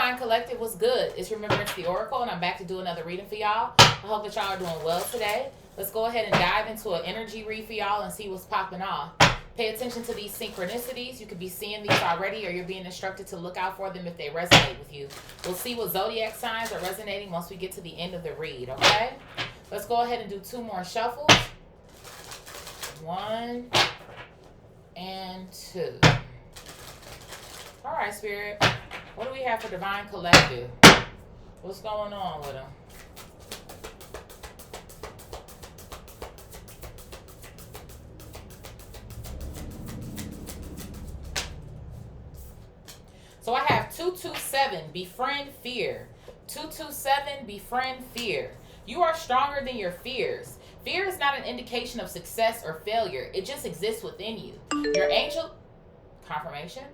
Divine Collective, what's good? It's Remembrance the Oracle, and I'm back to do another reading for y'all. I hope that y'all are doing well today. Let's go ahead and dive into an energy read for y'all and see what's popping off. Pay attention to these synchronicities. You could be seeing these already, or you're being instructed to look out for them if they resonate with you. We'll see what zodiac signs are resonating once we get to the end of the read, okay? Let's go ahead and do 2 more shuffles. 1 and 2. All right, Spirit. What do we have for Divine Collective? What's going on with them? So I have 227, befriend fear. 227, befriend fear. You are stronger than your fears. Fear is not an indication of success or failure. It just exists within you. Your angel... Confirmation?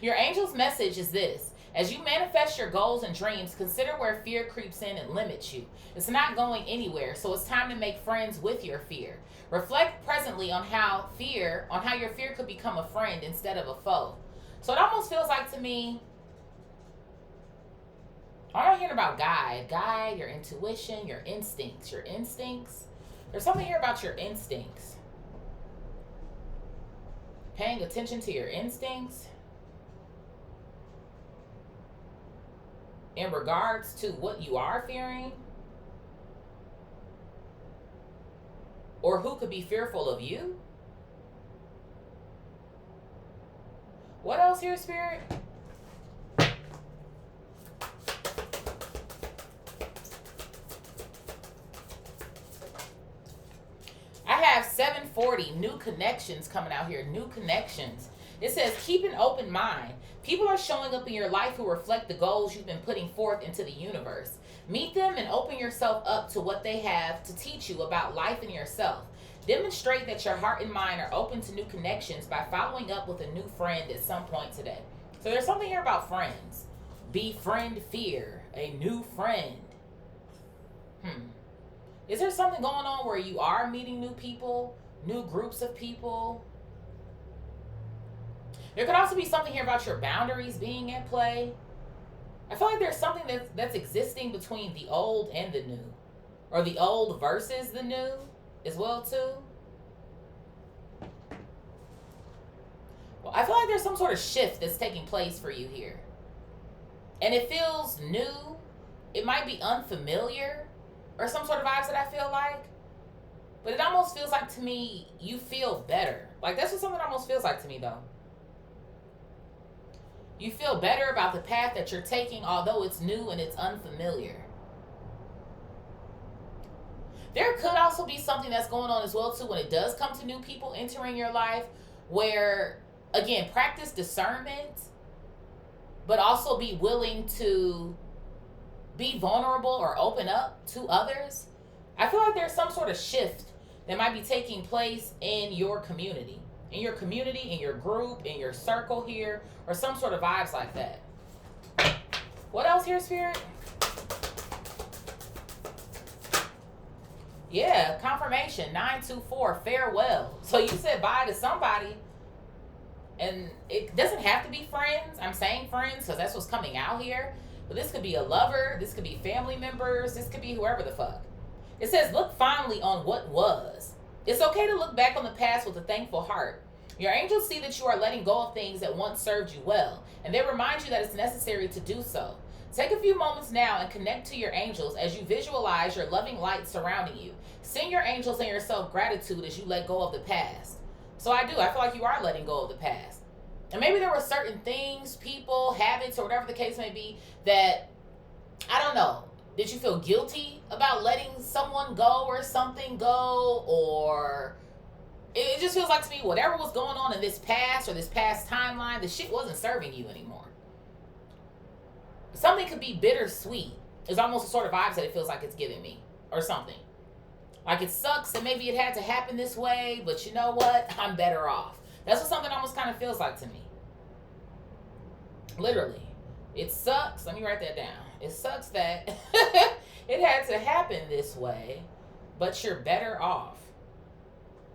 Your angel's message is this. As you manifest your goals and dreams, consider where fear creeps in and limits you. It's not going anywhere, so it's time to make friends with your fear. Reflect presently on how your fear could become a friend instead of a foe. So it almost feels like to me, I'm not hearing about guide, your intuition, your instincts. There's something here about your instincts. Paying attention to your instincts in regards to what you are fearing, or who could be fearful of you. What else here, Spirit? I have 740 new connections coming out here. New connections. It says, keep an open mind. People are showing up in your life who reflect the goals you've been putting forth into the universe. Meet them and open yourself up to what they have to teach you about life and yourself. Demonstrate that your heart and mind are open to new connections by following up with a new friend at some point today. So there's something here about friends. Befriend fear. A new friend. Is there something going on where you are meeting new people, new groups of people? There could also be something here about your boundaries being at play. I feel like there's something that's existing between the old and the new. Or the old versus the new as well too. Well, I feel like there's some sort of shift that's taking place for you here. And it feels new. It might be unfamiliar. Or some sort of vibes that I feel like. But it almost feels like to me, you feel better. Like that's what something almost feels like to me though. You feel better about the path that you're taking, although it's new and it's unfamiliar. There could also be something that's going on as well too when it does come to new people entering your life where, again, practice discernment, but also be willing to be vulnerable or open up to others. I feel like there's some sort of shift that might be taking place in your community. In your group, in your circle here, or some sort of vibes like that. What else here, Spirit? Yeah, confirmation, 924, farewell. So you said bye to somebody, and it doesn't have to be friends. I'm saying friends because that's what's coming out here. But this could be a lover, this could be family members, this could be whoever the fuck. It says, look fondly on what was. It's okay to look back on the past with a thankful heart. Your angels see that you are letting go of things that once served you well, and they remind you that it's necessary to do so. Take a few moments now and connect to your angels as you visualize your loving light surrounding you. Send your angels and yourself gratitude as you let go of the past. So I feel like you are letting go of the past. And maybe there were certain things, people, habits, or whatever the case may be that, I don't know, did you feel guilty about letting someone go or something go? Or it just feels like to me, whatever was going on in this past or this past timeline, the shit wasn't serving you anymore. Something could be bittersweet. It's almost the sort of vibes that it feels like it's giving me or something. Like it sucks that maybe it had to happen this way, but you know what? I'm better off. That's what something almost kind of feels like to me. Literally. It sucks. Let me write that down. It sucks that it had to happen this way, but you're better off.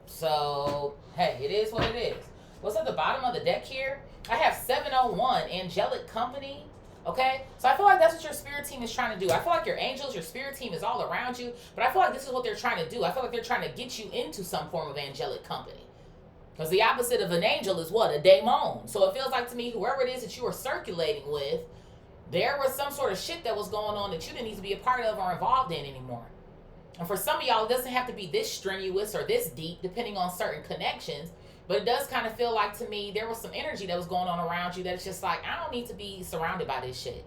So, hey, it is what it is. What's at the bottom of the deck here? I have 701, angelic company. Okay? So I feel like that's what your spirit team is trying to do. I feel like your angels, your spirit team is all around you, but I feel like this is what they're trying to do. I feel like they're trying to get you into some form of angelic company. Because the opposite of an angel is what? A daemon. So it feels like to me, whoever it is that you are circulating with, there was some sort of shit that was going on that you didn't need to be a part of or involved in anymore. And for some of y'all, it doesn't have to be this strenuous or this deep, depending on certain connections. But it does kind of feel like to me, there was some energy that was going on around you that it's just like, I don't need to be surrounded by this shit.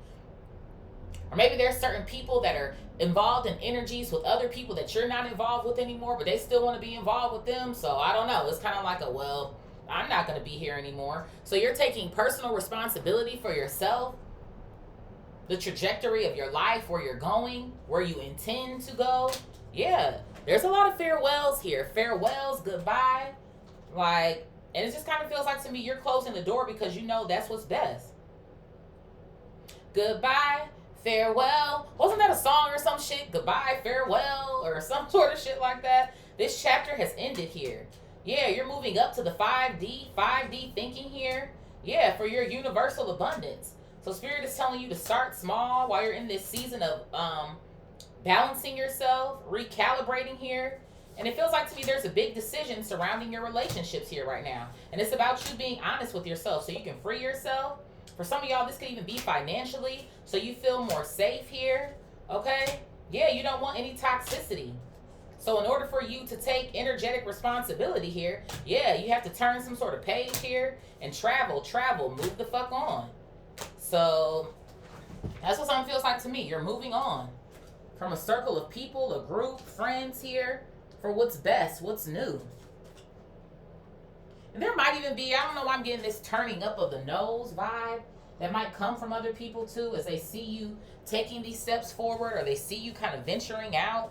Or maybe there's certain people that are involved in energies with other people that you're not involved with anymore, but they still want to be involved with them. So I don't know. It's kind of like well, I'm not going to be here anymore. So you're taking personal responsibility for yourself, the trajectory of your life, where you're going, where you intend to go. Yeah, there's a lot of farewells here. Farewells, goodbye. And it just kind of feels like to me you're closing the door because you know that's what's best. Goodbye, farewell. Wasn't that a song or some shit? Goodbye, farewell, or some sort of shit like that. This chapter has ended here. Yeah, you're moving up to the 5D thinking here. Yeah, for your universal abundance. So Spirit is telling you to start small while you're in this season of balancing yourself, recalibrating here. And it feels like to me there's a big decision surrounding your relationships here right now. And it's about you being honest with yourself so you can free yourself. For some of y'all, this could even be financially, so you feel more safe here. Okay? Yeah, you don't want any toxicity. So in order for you to take energetic responsibility here, yeah, you have to turn some sort of page here and travel, move the fuck on. So that's what something feels like to me. You're moving on from a circle of people, a group, friends here, for what's best, what's new. And there might even be, I don't know why I'm getting this turning up of the nose vibe that might come from other people too, as they see you taking these steps forward, or they see you kind of venturing out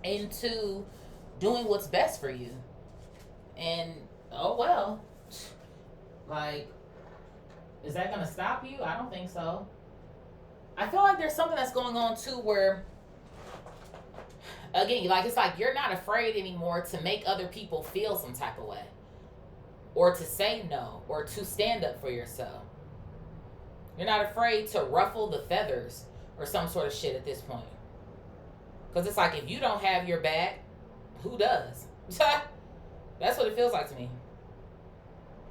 into doing what's best for you. And oh well, is that gonna stop you? I don't think so. I feel like there's something that's going on too where, again, it's like you're not afraid anymore to make other people feel some type of way, or to say no, or to stand up for yourself. You're not afraid to ruffle the feathers or some sort of shit at this point. Because it's like, if you don't have your back, who does? That's what it feels like to me.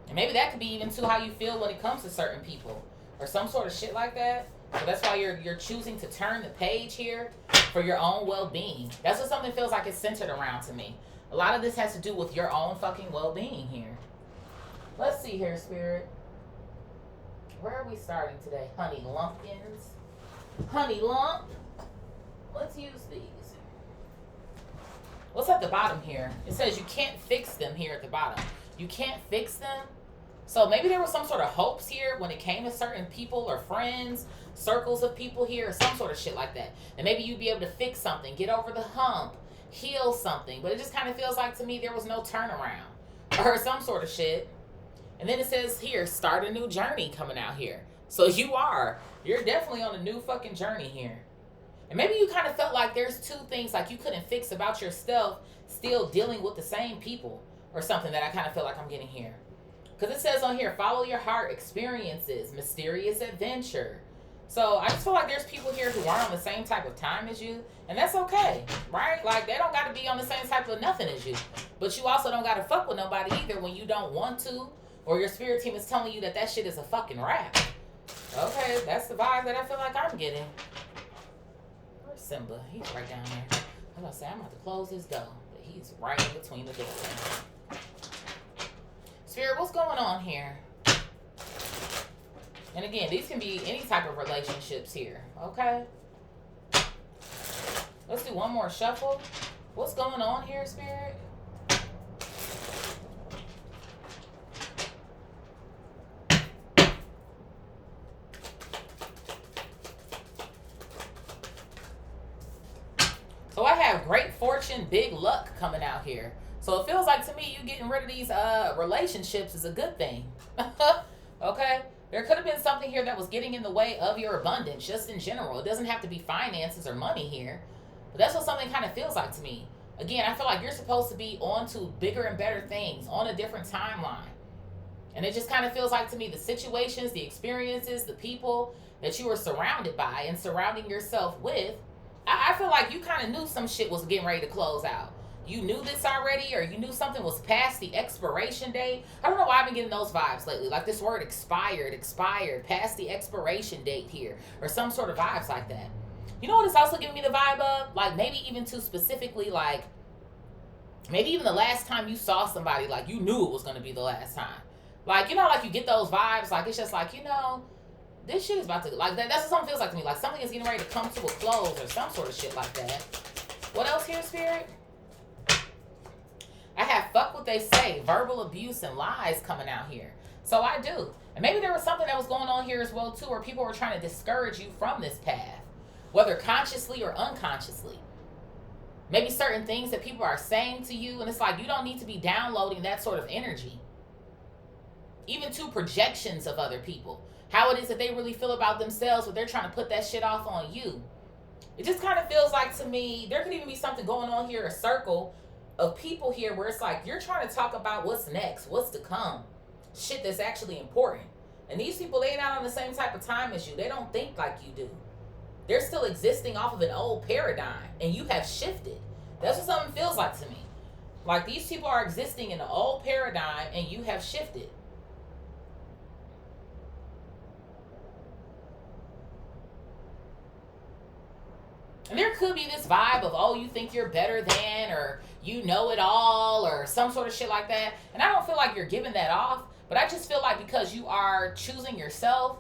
And maybe that could be even to how you feel when it comes to certain people, or some sort of shit like that. So that's why you're choosing to turn the page here for your own well-being. That's what something feels like it's centered around to me. A lot of this has to do with your own fucking well-being here. Let's see here, Spirit. Where are we starting today? Honey lumpkins. Honey lump. Let's use these. What's at the bottom here? It says you can't fix them here at the bottom. You can't fix them. So maybe there was some sort of hopes here when it came to certain people or friends, circles of people here, or some sort of shit like that. And maybe you'd be able to fix something, get over the hump, heal something. But it just kind of feels like to me there was no turnaround or some sort of shit. And then it says here, start a new journey coming out here. So you're definitely on a new fucking journey here. And maybe you kind of felt like there's two things like you couldn't fix about yourself, still dealing with the same people or something that I kind of feel like I'm getting here. Because it says on here, follow your heart, experiences, mysterious adventure. So I just feel like there's people here who aren't on the same type of time as you. And that's okay, right? Like, they don't got to be on the same type of nothing as you. But you also don't got to fuck with nobody either when you don't want to. Or your spirit team is telling you that shit is a fucking rap. Okay, that's the vibe that I feel like I'm getting. Where's Simba? He's right down there. I'm going to say, I'm about to close this door. But he's right in between the doors. Spirit, what's going on here? And again, these can be any type of relationships here. Okay? Let's do one more shuffle. What's going on here, Spirit? So I have great fortune, big luck coming out here. So it feels like to me you getting rid of these relationships is a good thing. Okay? There could have been something here that was getting in the way of your abundance, just in general. It doesn't have to be finances or money here. But that's what something kind of feels like to me. Again, I feel like you're supposed to be on to bigger and better things, on a different timeline. And it just kind of feels like to me the situations, the experiences, the people, that you were surrounded by and surrounding yourself with, I feel like you kind of knew some shit was getting ready to close out. You knew this already, or you knew something was past the expiration date. I don't know why I've been getting those vibes lately. Like this word expired, past the expiration date here, or some sort of vibes like that. You know what it's also giving me the vibe of? Like maybe even too specifically, like maybe even the last time you saw somebody, like you knew it was going to be the last time. Like, you know, like you get those vibes, like it's just like, you know, this shit is about to, like that's what something feels like to me. Like something is getting ready to come to a close or some sort of shit like that. What else here, Spirit? I have fuck what they say, verbal abuse and lies coming out here. So I do. And maybe there was something that was going on here as well too, where people were trying to discourage you from this path, whether consciously or unconsciously. Maybe certain things that people are saying to you, and it's like you don't need to be downloading that sort of energy. Even to projections of other people. How it is that they really feel about themselves, but they're trying to put that shit off on you. It just kind of feels like to me, there could even be something going on here, a circle of people here where it's like you're trying to talk about what's next, what's to come, shit that's actually important. And these people, they ain't not on the same type of time as you. They don't think like you do. They're still existing off of an old paradigm, and you have shifted. That's what something feels like to me. Like these people are existing in an old paradigm, and you have shifted. And there could be this vibe of, oh, you think you're better than, or you know it all, or some sort of shit like that. And I don't feel like you're giving that off, but I just feel like because you are choosing yourself,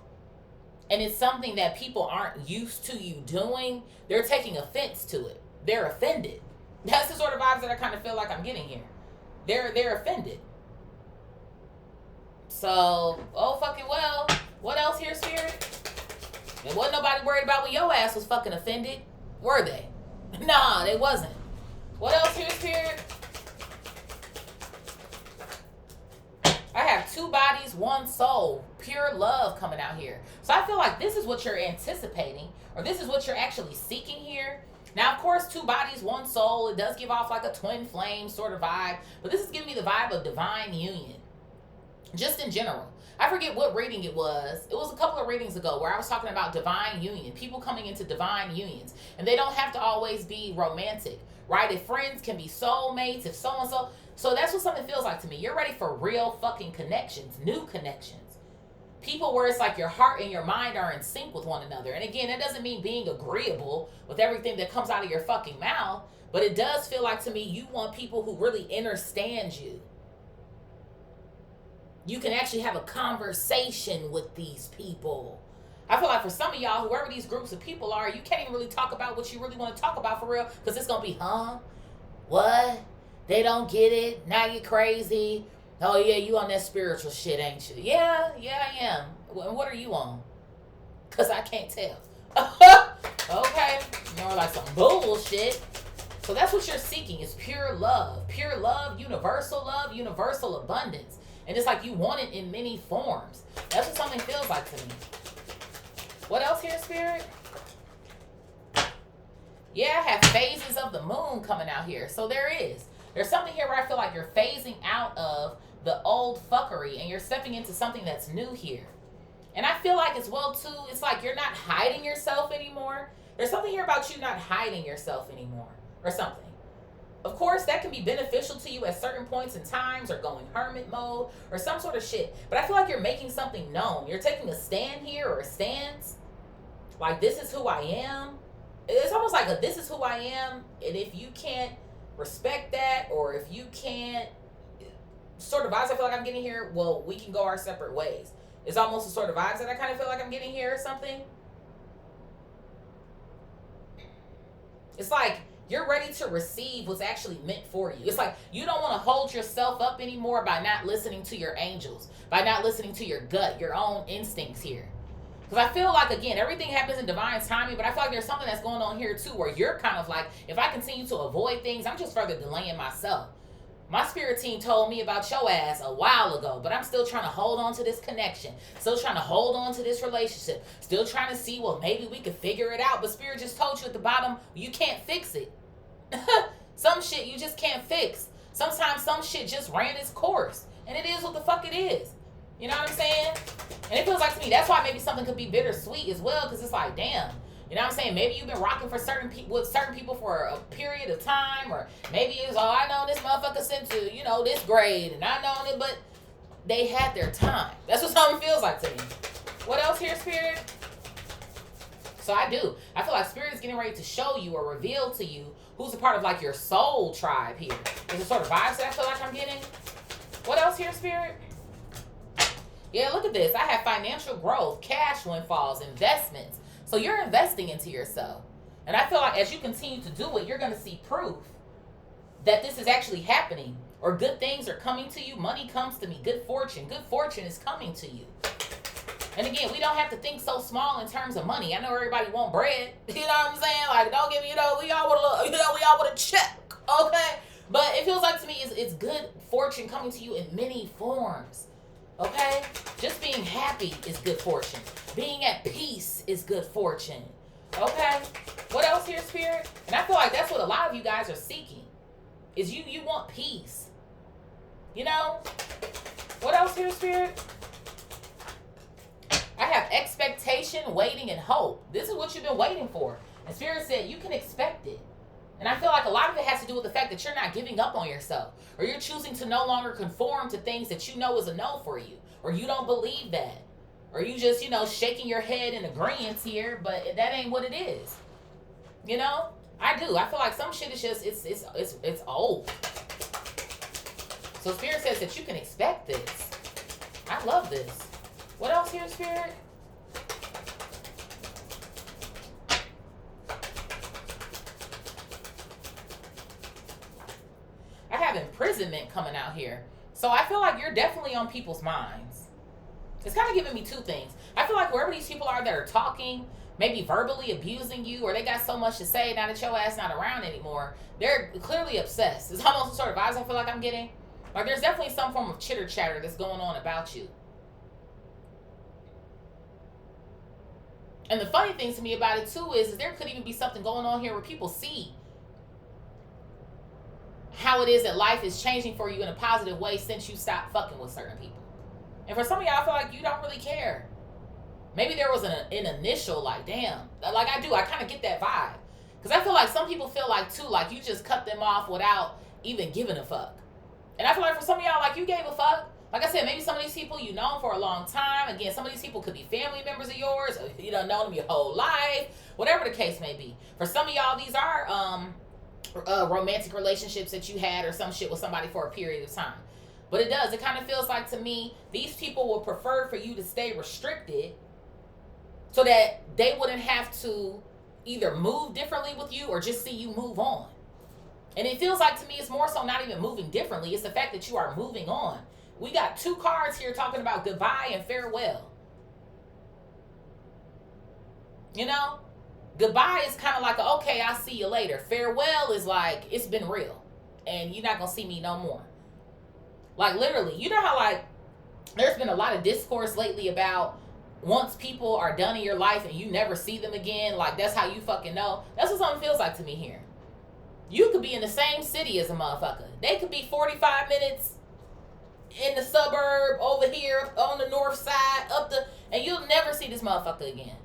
and it's something that people aren't used to you doing, they're taking offense to it. They're offended. That's the sort of vibes that I kind of feel like I'm getting here. They're offended. So, oh fucking well. What else here, Spirit? And wasn't nobody worried about when your ass was fucking offended. Were they? Nah, they wasn't. What else here, Spirit? I have 2 bodies, 1 soul. Pure love coming out here. So I feel like this is what you're anticipating, or this is what you're actually seeking here. Now, of course, 2 bodies, 1 soul. It does give off like a twin flame sort of vibe, but this is giving me the vibe of divine union. Just in general. I forget what reading it was. It was a couple of readings ago where I was talking about divine union. People coming into divine unions. And they don't have to always be romantic, right? If friends can be soulmates, if so-and-so. So that's what something feels like to me. You're ready for real fucking connections, new connections. People where it's like your heart and your mind are in sync with one another. And again, that doesn't mean being agreeable with everything that comes out of your fucking mouth. But it does feel like to me you want people who really understand you. You can actually have a conversation with these people. I feel like for some of y'all, whoever these groups of people are, you can't even really talk about what you really want to talk about for real, because it's going to be, huh? What? They don't get it? Now you're crazy? Oh, yeah, you on that spiritual shit, ain't you? Yeah, I am. And what are you on? Because I can't tell. Okay. More like some bullshit. So that's what you're seeking, is pure love. Pure love, universal abundance. And it's like you want it in many forms. That's what something feels like to me. What else here, Spirit? Yeah, I have phases of the moon coming out here. So there is. There's something here where I feel like you're phasing out of the old fuckery and you're stepping into something that's new here. And I feel like as well, too, it's like you're not hiding yourself anymore. There's something here about you not hiding yourself anymore or something. Of course, that can be beneficial to you at certain points in times, or going hermit mode or some sort of shit. But I feel like you're making something known. You're taking a stand here, or a stance. Like, this is who I am. It's almost like a this is who I am. And if you can't respect that, or if you can't sort of vibes I feel like I'm getting here, well, we can go our separate ways. It's almost the sort of vibes that I kind of feel like I'm getting here or something. It's like you're ready to receive what's actually meant for you. It's like you don't want to hold yourself up anymore by not listening to your angels, by not listening to your gut, your own instincts here. Because I feel like, again, everything happens in divine timing, but I feel like there's something that's going on here too, where you're kind of like, if I continue to avoid things, I'm just further delaying myself. My spirit team told me about your ass a while ago, but I'm still trying to hold on to this connection. Still trying to hold on to this relationship. Still trying to see, well, maybe we could figure it out. But spirit just told you at the bottom, you can't fix it. Some shit you just can't fix. Sometimes some shit just ran its course. And it is what the fuck it is. You know what I'm saying? And it feels like to me, that's why maybe something could be bittersweet as well, because it's like, damn. You know what I'm saying? Maybe you've been rocking for certain people with certain people for a period of time, or maybe it's, oh, I know this motherfucker since, you know, this grade, and I know it, but they had their time. That's what something feels like to me. What else here, Spirit? So I do. I feel like Spirit is getting ready to show you or reveal to you who's a part of like your soul tribe here. There's a sort of vibes that I feel like I'm getting. What else here, Spirit? Yeah, look at this. I have financial growth, cash windfalls, investments. So you're investing into yourself. And I feel like as you continue to do it, you're going to see proof that this is actually happening. Or good things are coming to you. Money comes to me. Good fortune. Good fortune is coming to you. And again, we don't have to think so small in terms of money. I know everybody want bread. You know what I'm saying? Like, don't give me, we all want a check. Okay? But it feels like to me it's good fortune coming to you in many forms. Okay? Just being happy is good fortune. Being at peace is good fortune. Okay? What else here, Spirit? And I feel like that's what a lot of you guys are seeking. Is you want peace. You know? What else here, Spirit? I have expectation, waiting, and hope. This is what you've been waiting for. And Spirit said you can expect it. And I feel like a lot of it has to do with the fact that you're not giving up on yourself. Or you're choosing to no longer conform to things that you know is a no for you. Or you don't believe that. Or you just, shaking your head in agreement here, but that ain't what it is. You know? I do. I feel like some shit is just, it's old. So Spirit says that you can expect this. I love this. What else here, Spirit? I have imprisonment coming out here. So I feel like you're definitely on people's minds. It's kind of giving me two things. I feel like wherever these people are that are talking, maybe verbally abusing you, or they got so much to say now that your ass not around anymore, they're clearly obsessed. It's almost the sort of vibes I feel like I'm getting. Like there's definitely some form of chitter chatter that's going on about you. And the funny thing to me about it too is there could even be something going on here where people see how it is that life is changing for you in a positive way since you stopped fucking with certain people. And for some of y'all, I feel like you don't really care. Maybe there was an initial like, damn. Like I do. I kind of get that vibe. Because I feel like some people feel like too, like you just cut them off without even giving a fuck. And I feel like for some of y'all, like you gave a fuck. Like I said, maybe some of these people you know for a long time. Again, some of these people could be family members of yours. Or you don't know them your whole life. Whatever the case may be. For some of y'all, these are romantic relationships that you had or some shit with somebody for a period of time. But it does. It kind of feels like to me, these people would prefer for you to stay restricted so that they wouldn't have to either move differently with you or just see you move on. And it feels like to me, it's more so not even moving differently. It's the fact that you are moving on. We got two cards here talking about goodbye and farewell. You know? Goodbye is kind of like, okay, I'll see you later. Farewell is like, it's been real. And you're not going to see me no more. Like, literally. You know how, like, there's been a lot of discourse lately about once people are done in your life and you never see them again, like, that's how you fucking know. That's what something feels like to me here. You could be in the same city as a motherfucker. They could be 45 minutes in the suburb, over here, on the north side, and you'll never see this motherfucker again.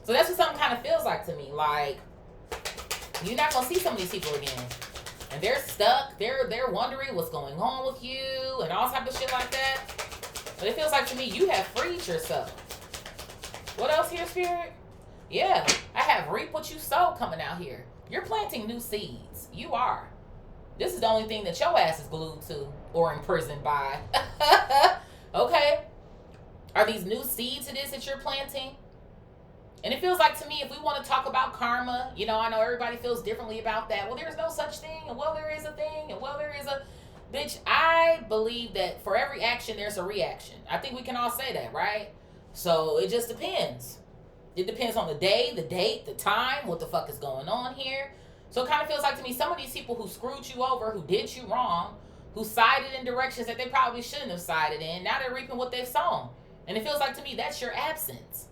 So that's what something kind of feels like to me. Like, you're not going to see some of these people again. And they're stuck. They're wondering what's going on with you and all type of shit like that. But it feels like to me, you have freed yourself. What else here, Spirit? Yeah, I have reap what you sow coming out here. You're planting new seeds. You are. This is the only thing that your ass is glued to or imprisoned by. Okay. Are these new seeds it is that you're planting? And it feels like to me, if we want to talk about karma, I know everybody feels differently about that. Well, there's no such thing. And well, there is a thing. And well, there is a... Bitch, I believe that for every action, there's a reaction. I think we can all say that, right? So it just depends. It depends on the day, the date, the time, what the fuck is going on here. So it kind of feels like to me, some of these people who screwed you over, who did you wrong, who sided in directions that they probably shouldn't have sided in, now they're reaping what they've sown. And it feels like to me, that's your absence.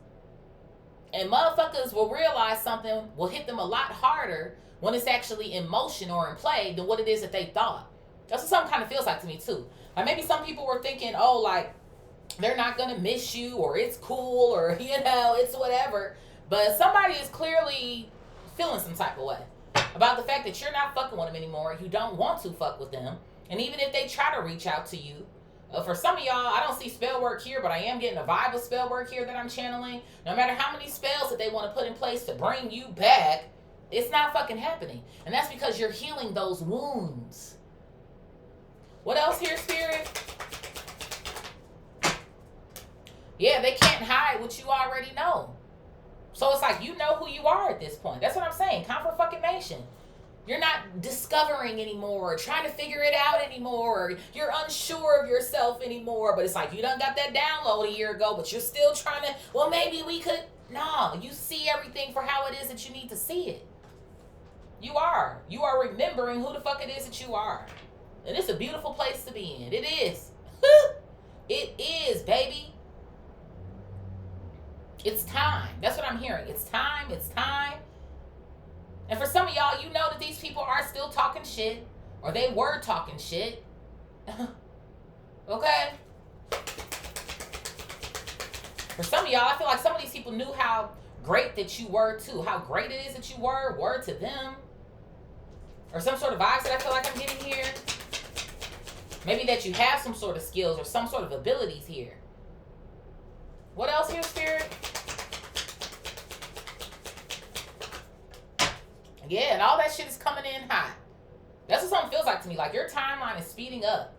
And motherfuckers will realize something will hit them a lot harder when it's actually in motion or in play than what it is that they thought. That's what something kind of feels like to me too. Like maybe some people were thinking, oh, like, they're not gonna miss you, or it's cool, or it's whatever. But somebody is clearly feeling some type of way about the fact that you're not fucking with them anymore. You don't want to fuck with them. And even if they try to reach out to you, for some of y'all, I don't see spell work here, but I am getting a vibe of spell work here that I'm channeling. No matter how many spells that they want to put in place to bring you back, it's not fucking happening. And that's because you're healing those wounds. What else here, Spirit? Yeah, they can't hide what you already know. So it's like you know who you are at this point. That's what I'm saying. Confirmation. You're not discovering anymore, or trying to figure it out anymore, or you're unsure of yourself anymore. But it's like you done got that download a year ago, but you're still trying to, well, maybe we could. No, you see everything for how it is that you need to see it. You are remembering who the fuck it is that you are. And it's a beautiful place to be in. It is. It is, baby. It's time. That's what I'm hearing. It's time. It's time. And for some of y'all, you know that these people are still talking shit, or they were talking shit. Okay? For some of y'all, I feel like some of these people knew how great that you were too. How great it is that you were to them. Or some sort of vibes that I feel like I'm getting here. Maybe that you have some sort of skills or some sort of abilities here. What else here, Spirit? Yeah, and all that shit is coming in hot. That's what something feels like to me. Like your timeline is speeding up.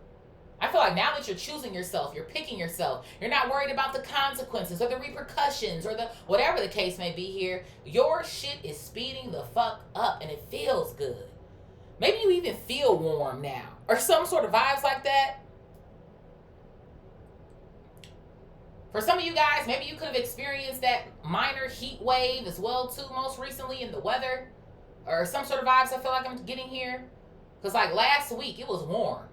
I feel like now that you're choosing yourself, you're picking yourself, you're not worried about the consequences or the repercussions or the whatever the case may be here. Your shit is speeding the fuck up and it feels good. Maybe you even feel warm now or some sort of vibes like that. For some of you guys, maybe you could have experienced that minor heat wave as well too most recently in the weather. Or some sort of vibes I feel like I'm getting here. Because like last week, it was warm.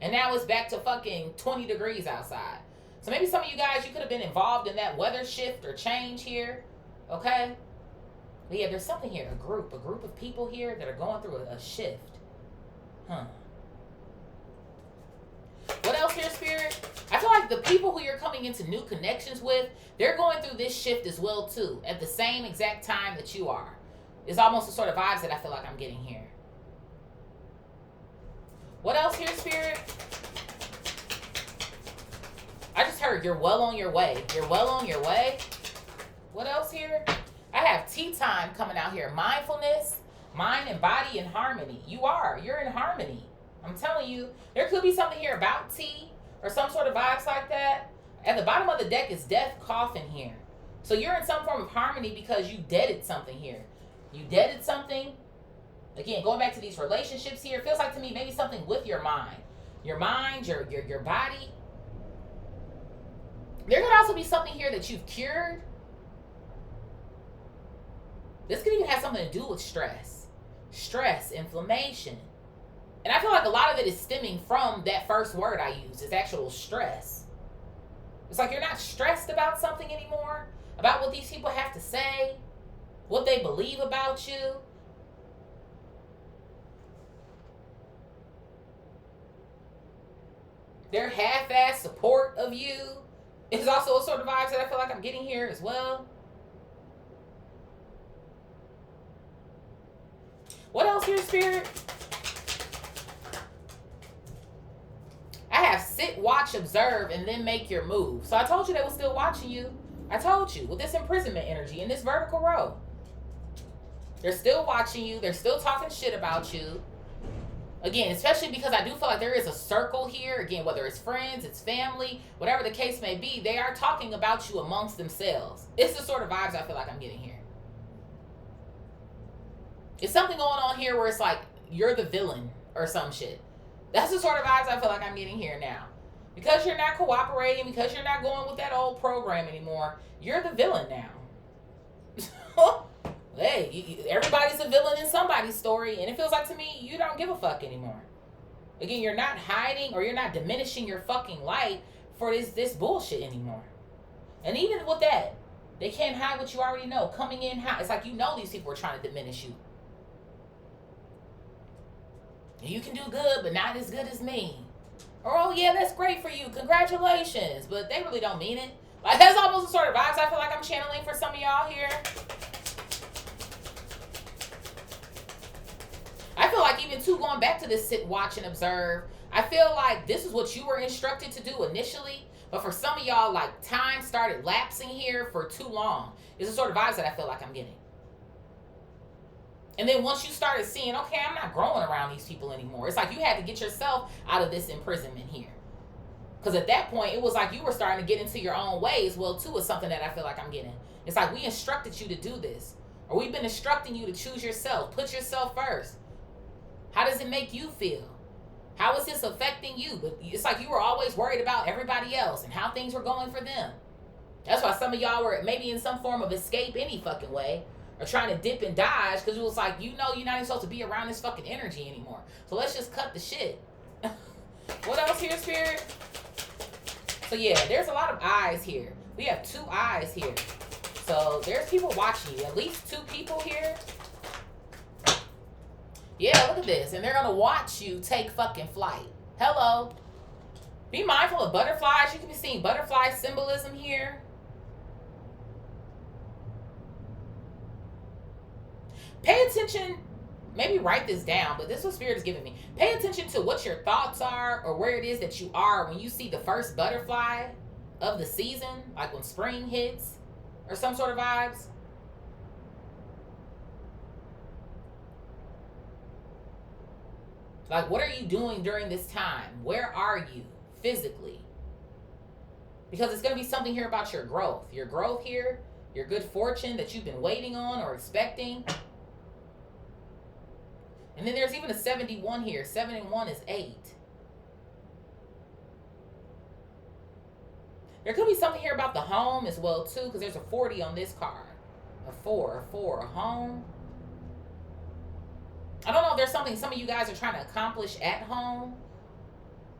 And now it's back to fucking 20 degrees outside. So maybe some of you guys, you could have been involved in that weather shift or change here. Okay? But yeah, there's something here. A group of people here that are going through a shift. Huh. What else here, Spirit? I feel like the people who you're coming into new connections with, they're going through this shift as well too. At the same exact time that you are. It's almost the sort of vibes that I feel like I'm getting here. What else here, Spirit? I just heard you're well on your way. You're well on your way. What else here? I have tea time coming out here. Mindfulness, mind and body in harmony. You're in harmony. I'm telling you, there could be something here about tea or some sort of vibes like that. At the bottom of the deck is death coffin here. So you're in some form of harmony because you deaded something here. You deaded something. Again, going back to these relationships here, it feels like to me maybe something with your mind. Your mind, your body. There could also be something here that you've cured. This could even have something to do with stress. Stress, inflammation. And I feel like a lot of it is stemming from that first word I used, is actual stress. It's like you're not stressed about something anymore, about what these people have to say, what they believe about you. Their half-ass support of you is also a sort of vibes that I feel like I'm getting here as well. What else here, Spirit? I have sit, watch, observe, and then make your move. So I told you they were still watching you. I told you, with this imprisonment energy in this vertical row. They're still watching you. They're still talking shit about you. Again, especially because I do feel like there is a circle here. Again, whether it's friends, it's family, whatever the case may be, they are talking about you amongst themselves. It's the sort of vibes I feel like I'm getting here. It's something going on here where it's like you're the villain or some shit. That's the sort of vibes I feel like I'm getting here now. Because you're not cooperating, because you're not going with that old program anymore, you're the villain now. Hey, everybody's a villain in somebody's story, and it feels like to me, you don't give a fuck anymore. Again, you're not hiding or you're not diminishing your fucking light for this bullshit anymore. And even with that, they can't hide what you already know. Coming in hot. It's like you know these people are trying to diminish you. You can do good, but not as good as me. Or, oh yeah, that's great for you, congratulations, but they really don't mean it. Like, that's almost the sort of vibes I feel like I'm channeling for some of y'all here. I feel like even too, going back to this sit, watch, and observe, I feel like this is what you were instructed to do initially, but for some of y'all, like, time started lapsing here for too long. It's the sort of vibes that I feel like I'm getting. And then once you started seeing, okay, I'm not growing around these people anymore, it's like you had to get yourself out of this imprisonment here. Because at that point, it was like you were starting to get into your own ways. Well, too, is something that I feel like I'm getting. It's like we instructed you to do this. Or we've been instructing you to choose yourself. Put yourself first. How does it make you feel? How is this affecting you? But it's like you were always worried about everybody else and how things were going for them. That's why some of y'all were maybe in some form of escape any fucking way, or trying to dip and dodge, because it was like, you know, you're not even supposed to be around this fucking energy anymore. So let's just cut the shit. What else here, Spirit? So yeah, there's a lot of eyes here. We have 2 eyes here. So there's people watching you. At least 2 people here. Yeah, look at this. And they're going to watch you take fucking flight. Hello. Be mindful of butterflies. You can be seeing butterfly symbolism here. Pay attention. Maybe write this down, but this is what Spirit is giving me. Pay attention to what your thoughts are, or where it is that you are when you see the first butterfly of the season, like when spring hits, or some sort of vibes. Like, what are you doing during this time? Where are you physically? Because it's going to be something here about your growth. Your growth here, your good fortune that you've been waiting on or expecting. And then there's even a 71 here. 7 and 1 is 8. There could be something here about the home as well, too, because there's a 40 on this card. A 4, a home. I don't know if there's something some of you guys are trying to accomplish at home.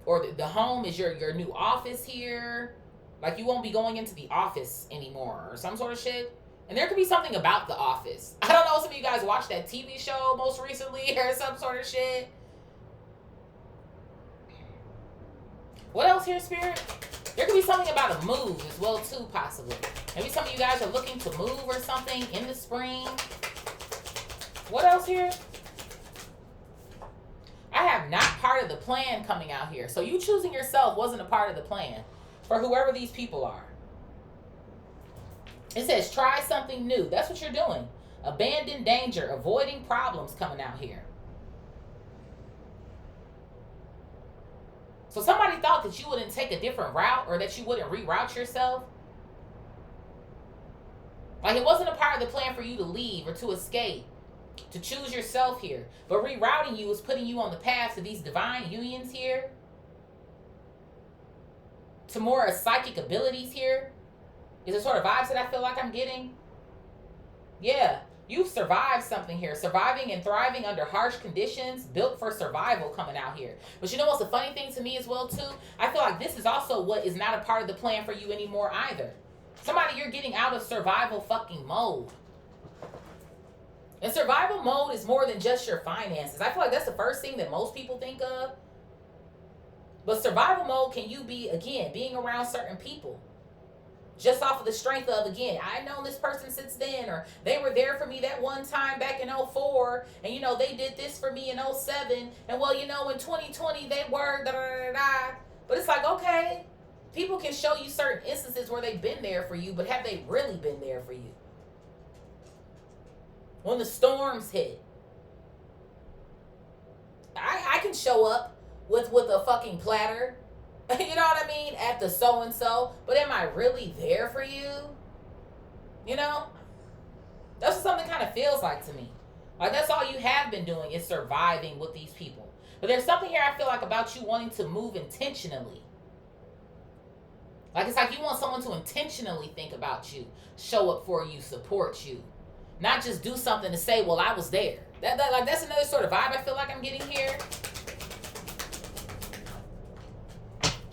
Or the home is your new office here. Like, you won't be going into the office anymore or some sort of shit. And there could be something about the office. I don't know if some of you guys watched that TV show most recently or some sort of shit. What else here, Spirit? There could be something about a move as well, too, possibly. Maybe some of you guys are looking to move or something in the spring. What else here? I have not part of the plan coming out here. So you choosing yourself wasn't a part of the plan for whoever these people are. It says, try something new. That's what you're doing. Abandon danger, avoiding problems coming out here. So somebody thought that you wouldn't take a different route, or that you wouldn't reroute yourself. Like, it wasn't a part of the plan for you to leave or to escape, to choose yourself here. But rerouting you is putting you on the path to these divine unions here, to more psychic abilities here. Is the sort of vibes that I feel like I'm getting. Yeah, you've survived something here. Surviving and thriving under harsh conditions, built for survival coming out here. But you know what's the funny thing to me as well, too? I feel like this is also what is not a part of the plan for you anymore either. Somebody, you're getting out of survival fucking mode. And survival mode is more than just your finances. I feel like that's the first thing that most people think of. But survival mode can you be, again, being around certain people. Just off of the strength of, again, I know this person since then, or they were there for me that one time back in 04, and, you know, they did this for me in 07, and, well, you know, in 2020, they were, da-da-da-da. But it's like, okay, people can show you certain instances where they've been there for you, but have they really been there for you? When the storms hit, I can show up with a fucking platter, you know what I mean, at the so-and-so, but am I really there for you? You know? That's what something kind of feels like to me. Like, that's all you have been doing is surviving with these people. But there's something here I feel like about you wanting to move intentionally. Like, it's like you want someone to intentionally think about you, show up for you, support you. Not just do something to say, well, I was there. Like, that's another sort of vibe I feel like I'm getting here.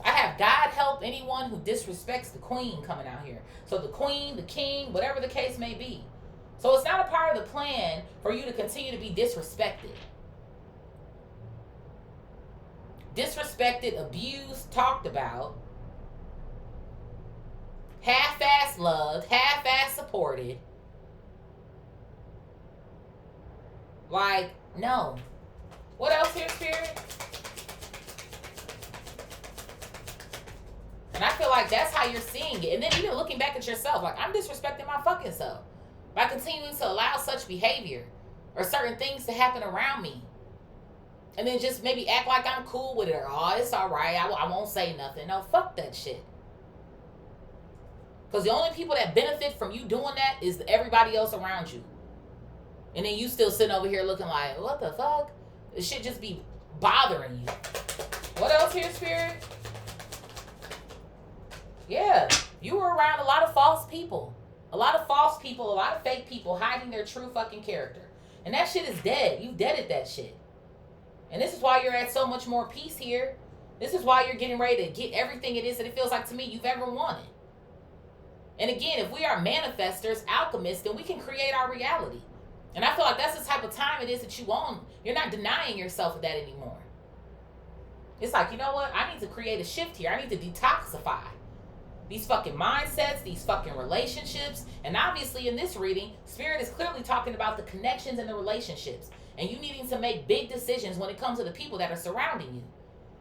I have God help anyone who disrespects the queen coming out here. So the queen, the king, whatever the case may be. So it's not a part of the plan for you to continue to be disrespected. disrespected, abused, talked about, half-ass loved, half-ass supported. Like, no. What else here, Spirit? And I feel like that's how you're seeing it. And then even looking back at yourself, like, I'm disrespecting my fucking self by continuing to allow such behavior or certain things to happen around me. And then just maybe act like I'm cool with it, or, oh, it's all right, I won't say nothing. No, fuck that shit. Because the only people that benefit from you doing that is everybody else around you. And then you still sitting over here looking like, what the fuck? This shit just be bothering you. What else here, Spirit? Yeah, you were around a lot of false people. A lot of false people, a lot of fake people hiding their true fucking character. And that shit is dead. You deaded that shit. And this is why you're at so much more peace here. This is why you're getting ready to get everything it is that it feels like to me you've ever wanted. And again, if we are manifestors, alchemists, then we can create our reality. And I feel like that's the type of time it is that you own. You're not denying yourself of that anymore. It's like, you know what? I need to create a shift here. I need to detoxify these fucking mindsets, these fucking relationships. And obviously in this reading, Spirit is clearly talking about the connections and the relationships. And you needing to make big decisions when it comes to the people that are surrounding you.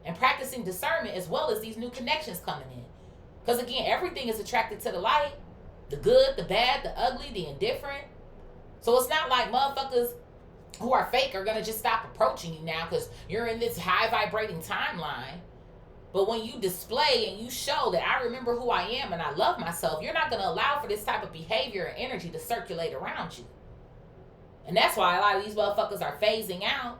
And practicing discernment as well as these new connections coming in. Because again, everything is attracted to the light. The good, the bad, the ugly, the indifferent. So it's not like motherfuckers who are fake are going to just stop approaching you now because you're in this high vibrating timeline. But when you display and you show that I remember who I am and I love myself, you're not going to allow for this type of behavior and energy to circulate around you. And that's why a lot of these motherfuckers are phasing out.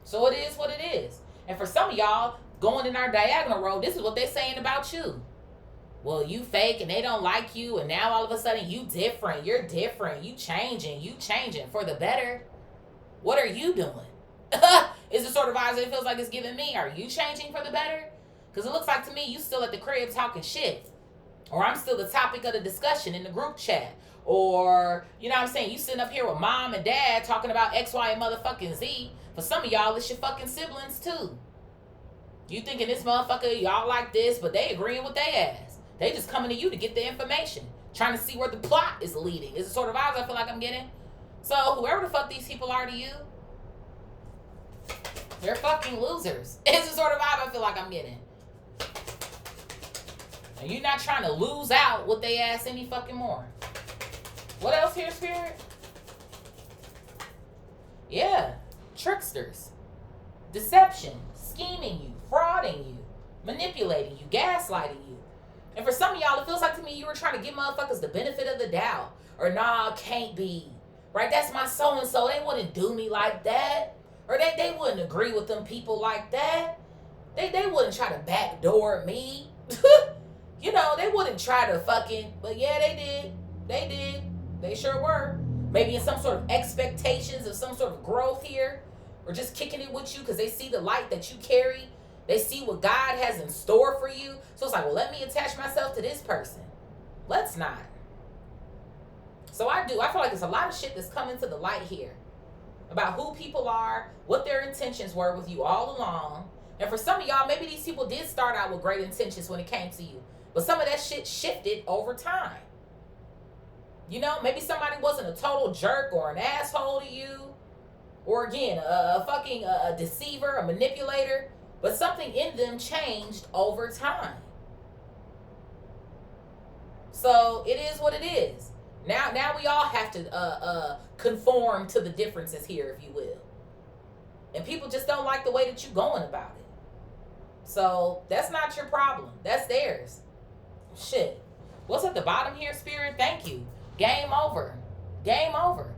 So it is what it is. And for some of y'all, going in our diagonal road, this is what they're saying about you. Well, you fake and they don't like you, and now all of a sudden you different. You're different. You changing for the better. What are you doing? Is the sort of vibes that it feels like it's giving me. Are you changing for the better? Because it looks like to me you still at the crib talking shit. Or I'm still the topic of the discussion in the group chat. Or, you know what I'm saying, you sitting up here with mom and dad talking about X, Y, and motherfucking Z. For some of y'all, it's your fucking siblings too. You thinking this motherfucker, y'all like this, but they agreeing with their ass. They just coming to you to get the information. Trying to see where the plot is leading. Is the sort of vibes I feel like I'm getting. So whoever the fuck these people are to you, they're fucking losers. It's the sort of vibe I feel like I'm getting. And you're not trying to lose out with they ass any fucking more. What else here, Spirit? Yeah. Tricksters. Deception. Scheming you. Frauding you. Manipulating you. Gaslighting you. And for some of y'all, it feels like to me you were trying to give motherfuckers the benefit of the doubt. Or, nah, can't be. Right? That's my so-and-so. They wouldn't do me like that. Or they wouldn't agree with them people like that. They wouldn't try to backdoor me. You know, they wouldn't try to fucking... But yeah, they did. They did. They sure were. Maybe in some sort of expectations of some sort of growth here. Or just kicking it with you because they see the light that you carry. They see what God has in store for you. So it's like, well, let me attach myself to this person. Let's not. So I feel like there's a lot of shit that's coming to the light here. About who people are, what their intentions were with you all along. And for some of y'all, maybe these people did start out with great intentions when it came to you. But some of that shit shifted over time. You know, maybe somebody wasn't a total jerk or an asshole to you. Or again, a fucking deceiver, a manipulator. But something in them changed over time. So it is what it is. Now we all have to conform to the differences here, if you will. And people just don't like the way that you're going about it. So that's not your problem. That's theirs. Shit. What's at the bottom here, Spirit? Thank you. Game over. Game over.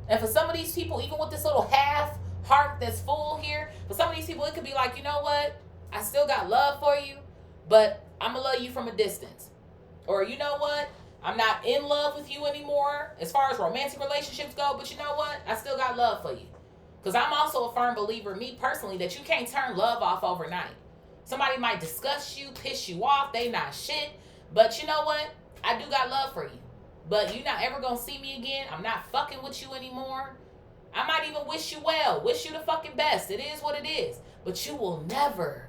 And for some of these people, even with this little half heart that's full here, for some of these people, it could be like, you know what? I still got love for you, but I'm going to love you from a distance. Or you know what? I'm not in love with you anymore as far as romantic relationships go, but you know what? I still got love for you. Because I'm also a firm believer, me personally, that you can't turn love off overnight. Somebody might disgust you, piss you off, they not shit. But you know what? I do got love for you. But you're not ever going to see me again. I'm not fucking with you anymore. I might even wish you well, wish you the fucking best. It is what it is. But you will never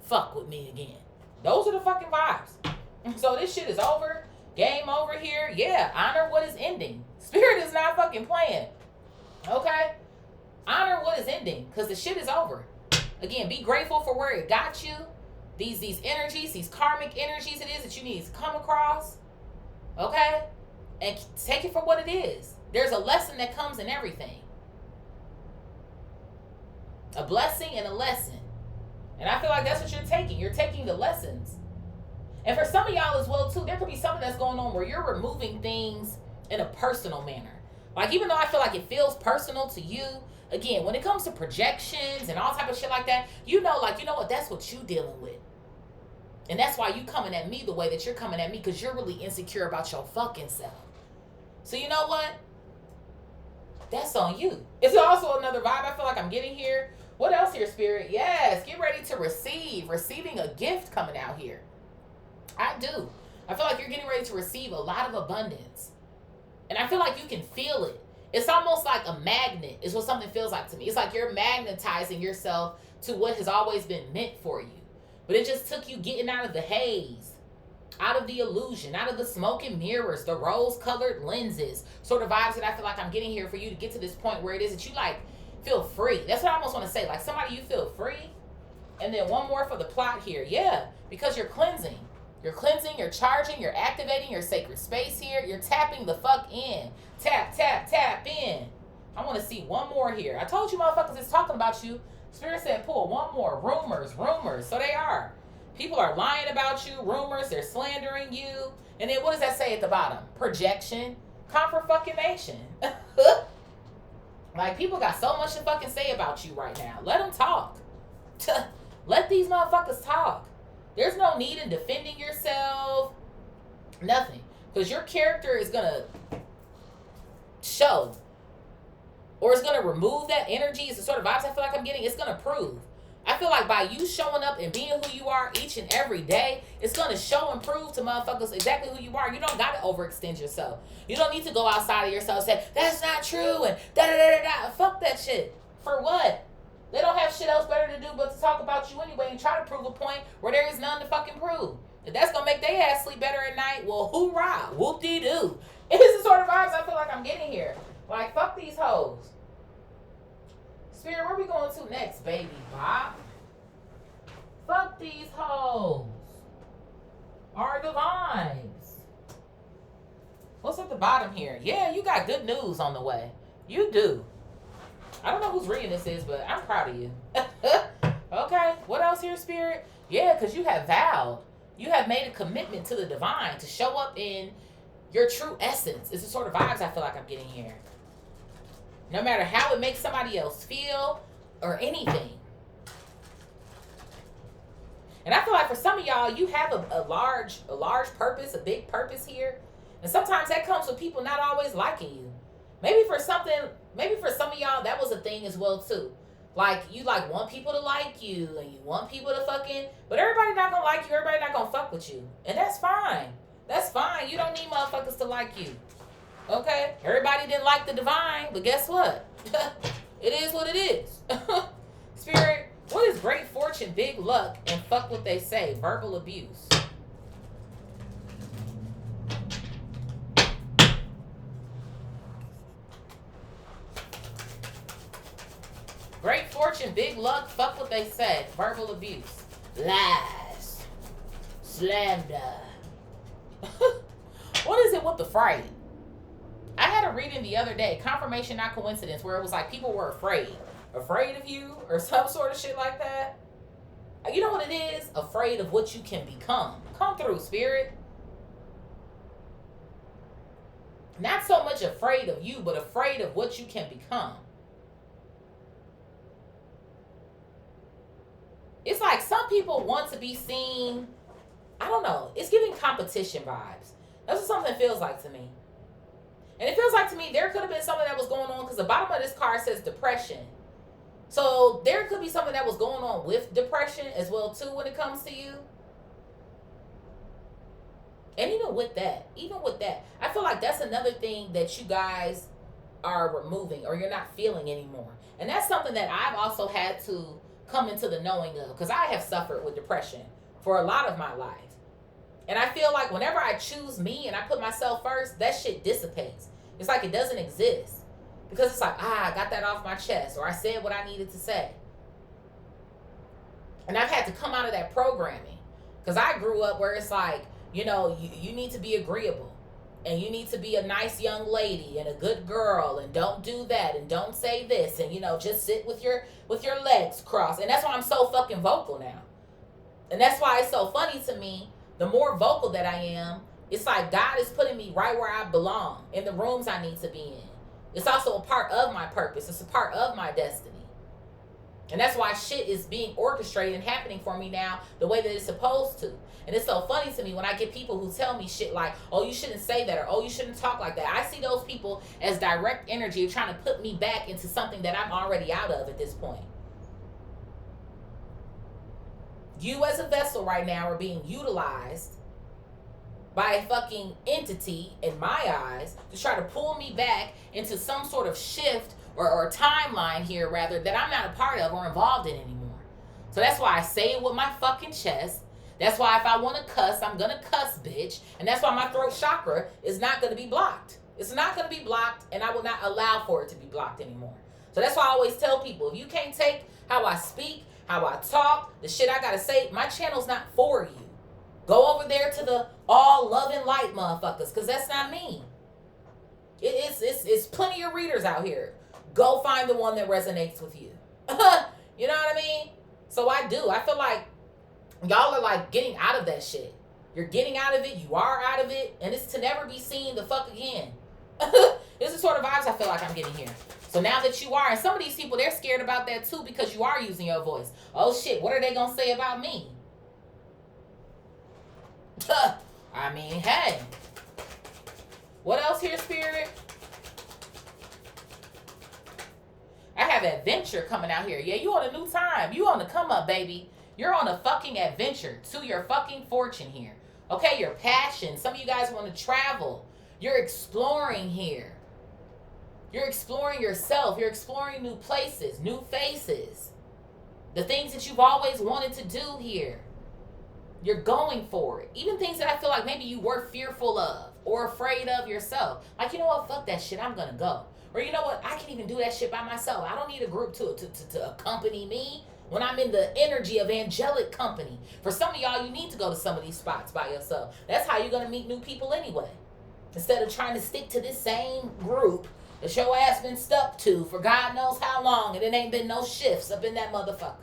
fuck with me again. Those are the fucking vibes. So this shit is over. Game over here. Yeah, honor what is ending. Spirit is not fucking playing. Okay? Honor what is ending, because the shit is over. Again, be grateful for where it got you. These energies, these karmic energies it is that you need to come across. Okay? And take it for what it is. There's a lesson that comes in everything. A blessing and a lesson. And I feel like that's what you're taking. You're taking the lessons. And for some of y'all as well, too, there could be something that's going on where you're removing things in a personal manner. Like, even though I feel like it feels personal to you, again, when it comes to projections and all type of shit like that, you know what, that's what you dealing with. And that's why you coming at me the way that you're coming at me, because you're really insecure about your fucking self. So you know what? That's on you. It's also another vibe I feel like I'm getting here. What else here, Spirit? Yes, get ready to receive. Receiving a gift coming out here. I do. I feel like you're getting ready to receive a lot of abundance. And I feel like you can feel it. It's almost like a magnet is what something feels like to me. It's like you're magnetizing yourself to what has always been meant for you. But it just took you getting out of the haze, out of the illusion, out of the smoke and mirrors, the rose-colored lenses, sort of vibes that I feel like I'm getting here for you to get to this point where it is that you, like, feel free. That's what I almost want to say. Like, somebody, you feel free. And then one more for the plot here. Yeah, because you're cleansing. You're cleansing, you're charging, you're activating your sacred space here. You're tapping the fuck in. Tap, tap, tap in. I want to see one more here. I told you motherfuckers is talking about you. Spirit said pull one more. Rumors. So they are. People are lying about you. Rumors. They're slandering you. And then what does that say at the bottom? Projection. Confirmation. Like, people got so much to fucking say about you right now. Let them talk. Let these motherfuckers talk. There's no need in defending yourself. Nothing. Because your character is going to show. Or it's going to remove that energy. It's the sort of vibes I feel like I'm getting. It's going to prove. I feel like by you showing up and being who you are each and every day, it's going to show and prove to motherfuckers exactly who you are. You don't got to overextend yourself. You don't need to go outside of yourself and say, that's not true, and da-da-da-da-da. Fuck that shit. For what? They don't have shit else better to do but to talk about you anyway and try to prove a point where there is none to fucking prove. If that's going to make their ass sleep better at night, well, hoorah, whoop-dee-doo. It's the sort of vibes I feel like I'm getting here. Like, fuck these hoes. Spirit, where we going to next, baby Bob? Fuck these hoes. Are the vibes. What's at the bottom here? Yeah, you got good news on the way. You do. I don't know whose reading this is, but I'm proud of you. Okay, what else here, Spirit? Yeah, because you have vowed. You have made a commitment to the divine to show up in your true essence. It's the sort of vibes I feel like I'm getting here. No matter how it makes somebody else feel or anything. And I feel like for some of y'all, you have a large purpose, a big purpose here. And sometimes that comes with people not always liking you. Maybe for some of y'all, that was a thing as well, too. Like, you, like, want people to like you, and you want people to fucking, but everybody not gonna like you, everybody not gonna fuck with you. And that's fine. That's fine. You don't need motherfuckers to like you. Okay? Everybody didn't like the divine, but guess what? It is what it is. Spirit, what is great fortune, big luck, and fuck what they say? Verbal abuse. Great fortune, big luck, fuck what they said. Verbal abuse. Lies. Slander. What is it with the fright? I had a reading the other day, confirmation not coincidence, where it was like people were afraid. Afraid of you or some sort of shit like that. You know what it is? Afraid of what you can become. Come through, Spirit. Not so much afraid of you, but afraid of what you can become. It's like some people want to be seen. I don't know. It's giving competition vibes. That's what something feels like to me. And it feels like to me there could have been something that was going on because the bottom of this card says depression. So there could be something that was going on with depression as well too when it comes to you. And even with that, I feel like that's another thing that you guys are removing or you're not feeling anymore. And that's something that I've also had to come into the knowing of, because I have suffered with depression for a lot of my life. And I feel like whenever I choose me and I put myself first, that shit dissipates. It's like it doesn't exist. Because it's like, I got that off my chest, or I said what I needed to say. And I've had to come out of that programming. Because I grew up where it's like, you know, you need to be agreeable. And you need to be a nice young lady and a good girl, and don't do that, and don't say this, and, you know, just sit with your legs crossed. And that's why I'm so fucking vocal now. And that's why it's so funny to me. The more vocal that I am, it's like God is putting me right where I belong, in the rooms I need to be in. It's also a part of my purpose. It's a part of my destiny. And that's why shit is being orchestrated and happening for me now the way that it's supposed to. And it's so funny to me when I get people who tell me shit like, oh, you shouldn't say that, or oh, you shouldn't talk like that. I see those people as direct energy trying to put me back into something that I'm already out of at this point. You as a vessel right now are being utilized by a fucking entity, in my eyes, to try to pull me back into some sort of shift or timeline here, rather, that I'm not a part of or involved in anymore. So that's why I say it with my fucking chest. That's why if I want to cuss, I'm going to cuss, bitch. And that's why my throat chakra is not going to be blocked. It's not going to be blocked, and I will not allow for it to be blocked anymore. So that's why I always tell people, if you can't take how I speak, how I talk, the shit I got to say, my channel's not for you. Go over there to the all love and light motherfuckers, because that's not me. It's plenty of readers out here. Go find the one that resonates with you. You know what I mean? So I do. I feel like y'all are like getting out of that shit. You're getting out of it. You are out of it. And it's to never be seen the fuck again. This is the sort of vibes I feel like I'm getting here. So now that you are, and some of these people, they're scared about that too, because you are using your voice. Oh shit, what are they going to say about me? I mean, hey. What else here, Spirit? I have adventure coming out here. Yeah, you on a new time. You on the come up, baby. You're on a fucking adventure to your fucking fortune here. Okay, your passion. Some of you guys want to travel. You're exploring here. You're exploring yourself. You're exploring new places, new faces. The things that you've always wanted to do here. You're going for it. Even things that I feel like maybe you were fearful of or afraid of yourself. Like, you know what? Fuck that shit. I'm going to go. Or you know what? I can even do that shit by myself. I don't need a group to accompany me when I'm in the energy of angelic company. For some of y'all, you need to go to some of these spots by yourself. That's how you're going to meet new people anyway. Instead of trying to stick to this same group that your ass been stuck to for God knows how long, and it ain't been no shifts up in that motherfucker.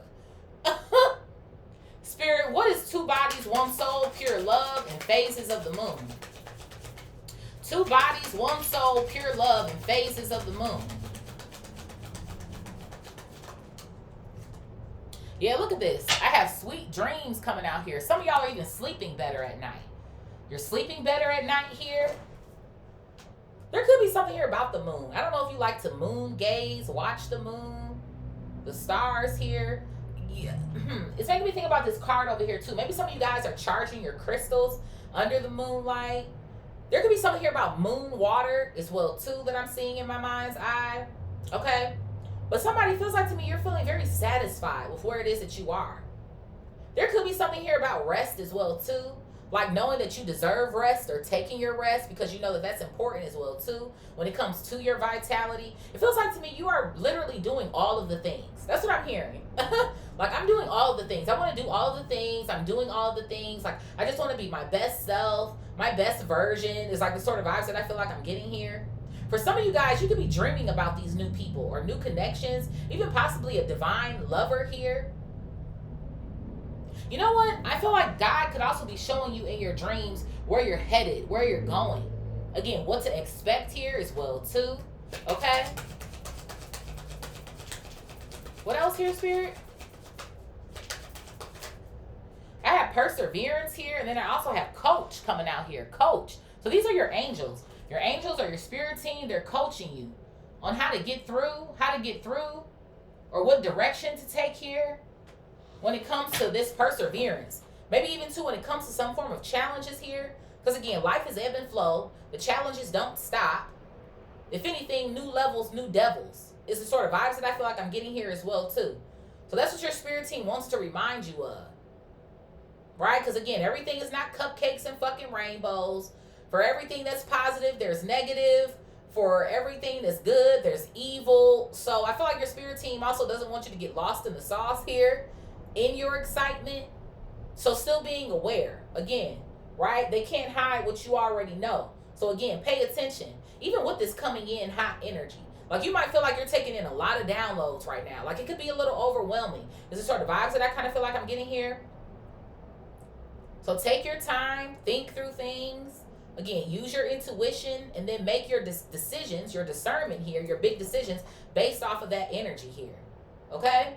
Spirit, what is two bodies, one soul, pure love, and phases of the moon? Two bodies, one soul, pure love, and phases of the moon. Yeah, look at this. I have sweet dreams coming out here. Some of y'all are even sleeping better at night. You're sleeping better at night here. There could be something here about the moon. I don't know if you like to moon gaze, watch the moon, the stars here. Yeah. It's making me think about this card over here too. Maybe some of you guys are charging your crystals under the moonlight. There could be something here about moon water as well too that I'm seeing in my mind's eye. Okay. But somebody feels like to me you're feeling very satisfied with where it is that you are. There could be something here about rest as well too. Like knowing that you deserve rest or taking your rest because you know that that's important as well too. When it comes to your vitality, it feels like to me you are literally doing all of the things. That's what I'm hearing. Like I'm doing all of the things. I want to do all of the things. I'm doing all of the things. Like I just want to be my best self, my best version. Is like the sort of vibes that I feel like I'm getting here. For some of you guys, you could be dreaming about these new people or new connections, even possibly a divine lover here. You know what? I feel like God could also be showing you in your dreams where you're headed, where you're going. Again, what to expect here as well too. Okay? What else here, Spirit? I have perseverance here, and then I also have coach coming out here. Coach. So these are your angels. Your angels are your spirit team. They're coaching you on how to get through, or what direction to take here when it comes to this perseverance. Maybe even too when it comes to some form of challenges here. Because again, life is ebb and flow. The challenges don't stop. If anything, new levels, new devils. It's the sort of vibes that I feel like I'm getting here as well too. So that's what your spirit team wants to remind you of. Right? Because again, everything is not cupcakes and fucking rainbows. For everything that's positive, there's negative. For everything that's good, there's evil. So I feel like your spirit team also doesn't want you to get lost in the sauce here in your excitement. So still being aware. Again, right? They can't hide what you already know. So again, pay attention. Even with this coming in hot energy. Like you might feel like you're taking in a lot of downloads right now. Like it could be a little overwhelming. This is sort of vibes that I kind of feel like I'm getting here. So take your time, think through things. Again, use your intuition and then make your decisions, your discernment here, your big decisions based off of that energy here. Okay?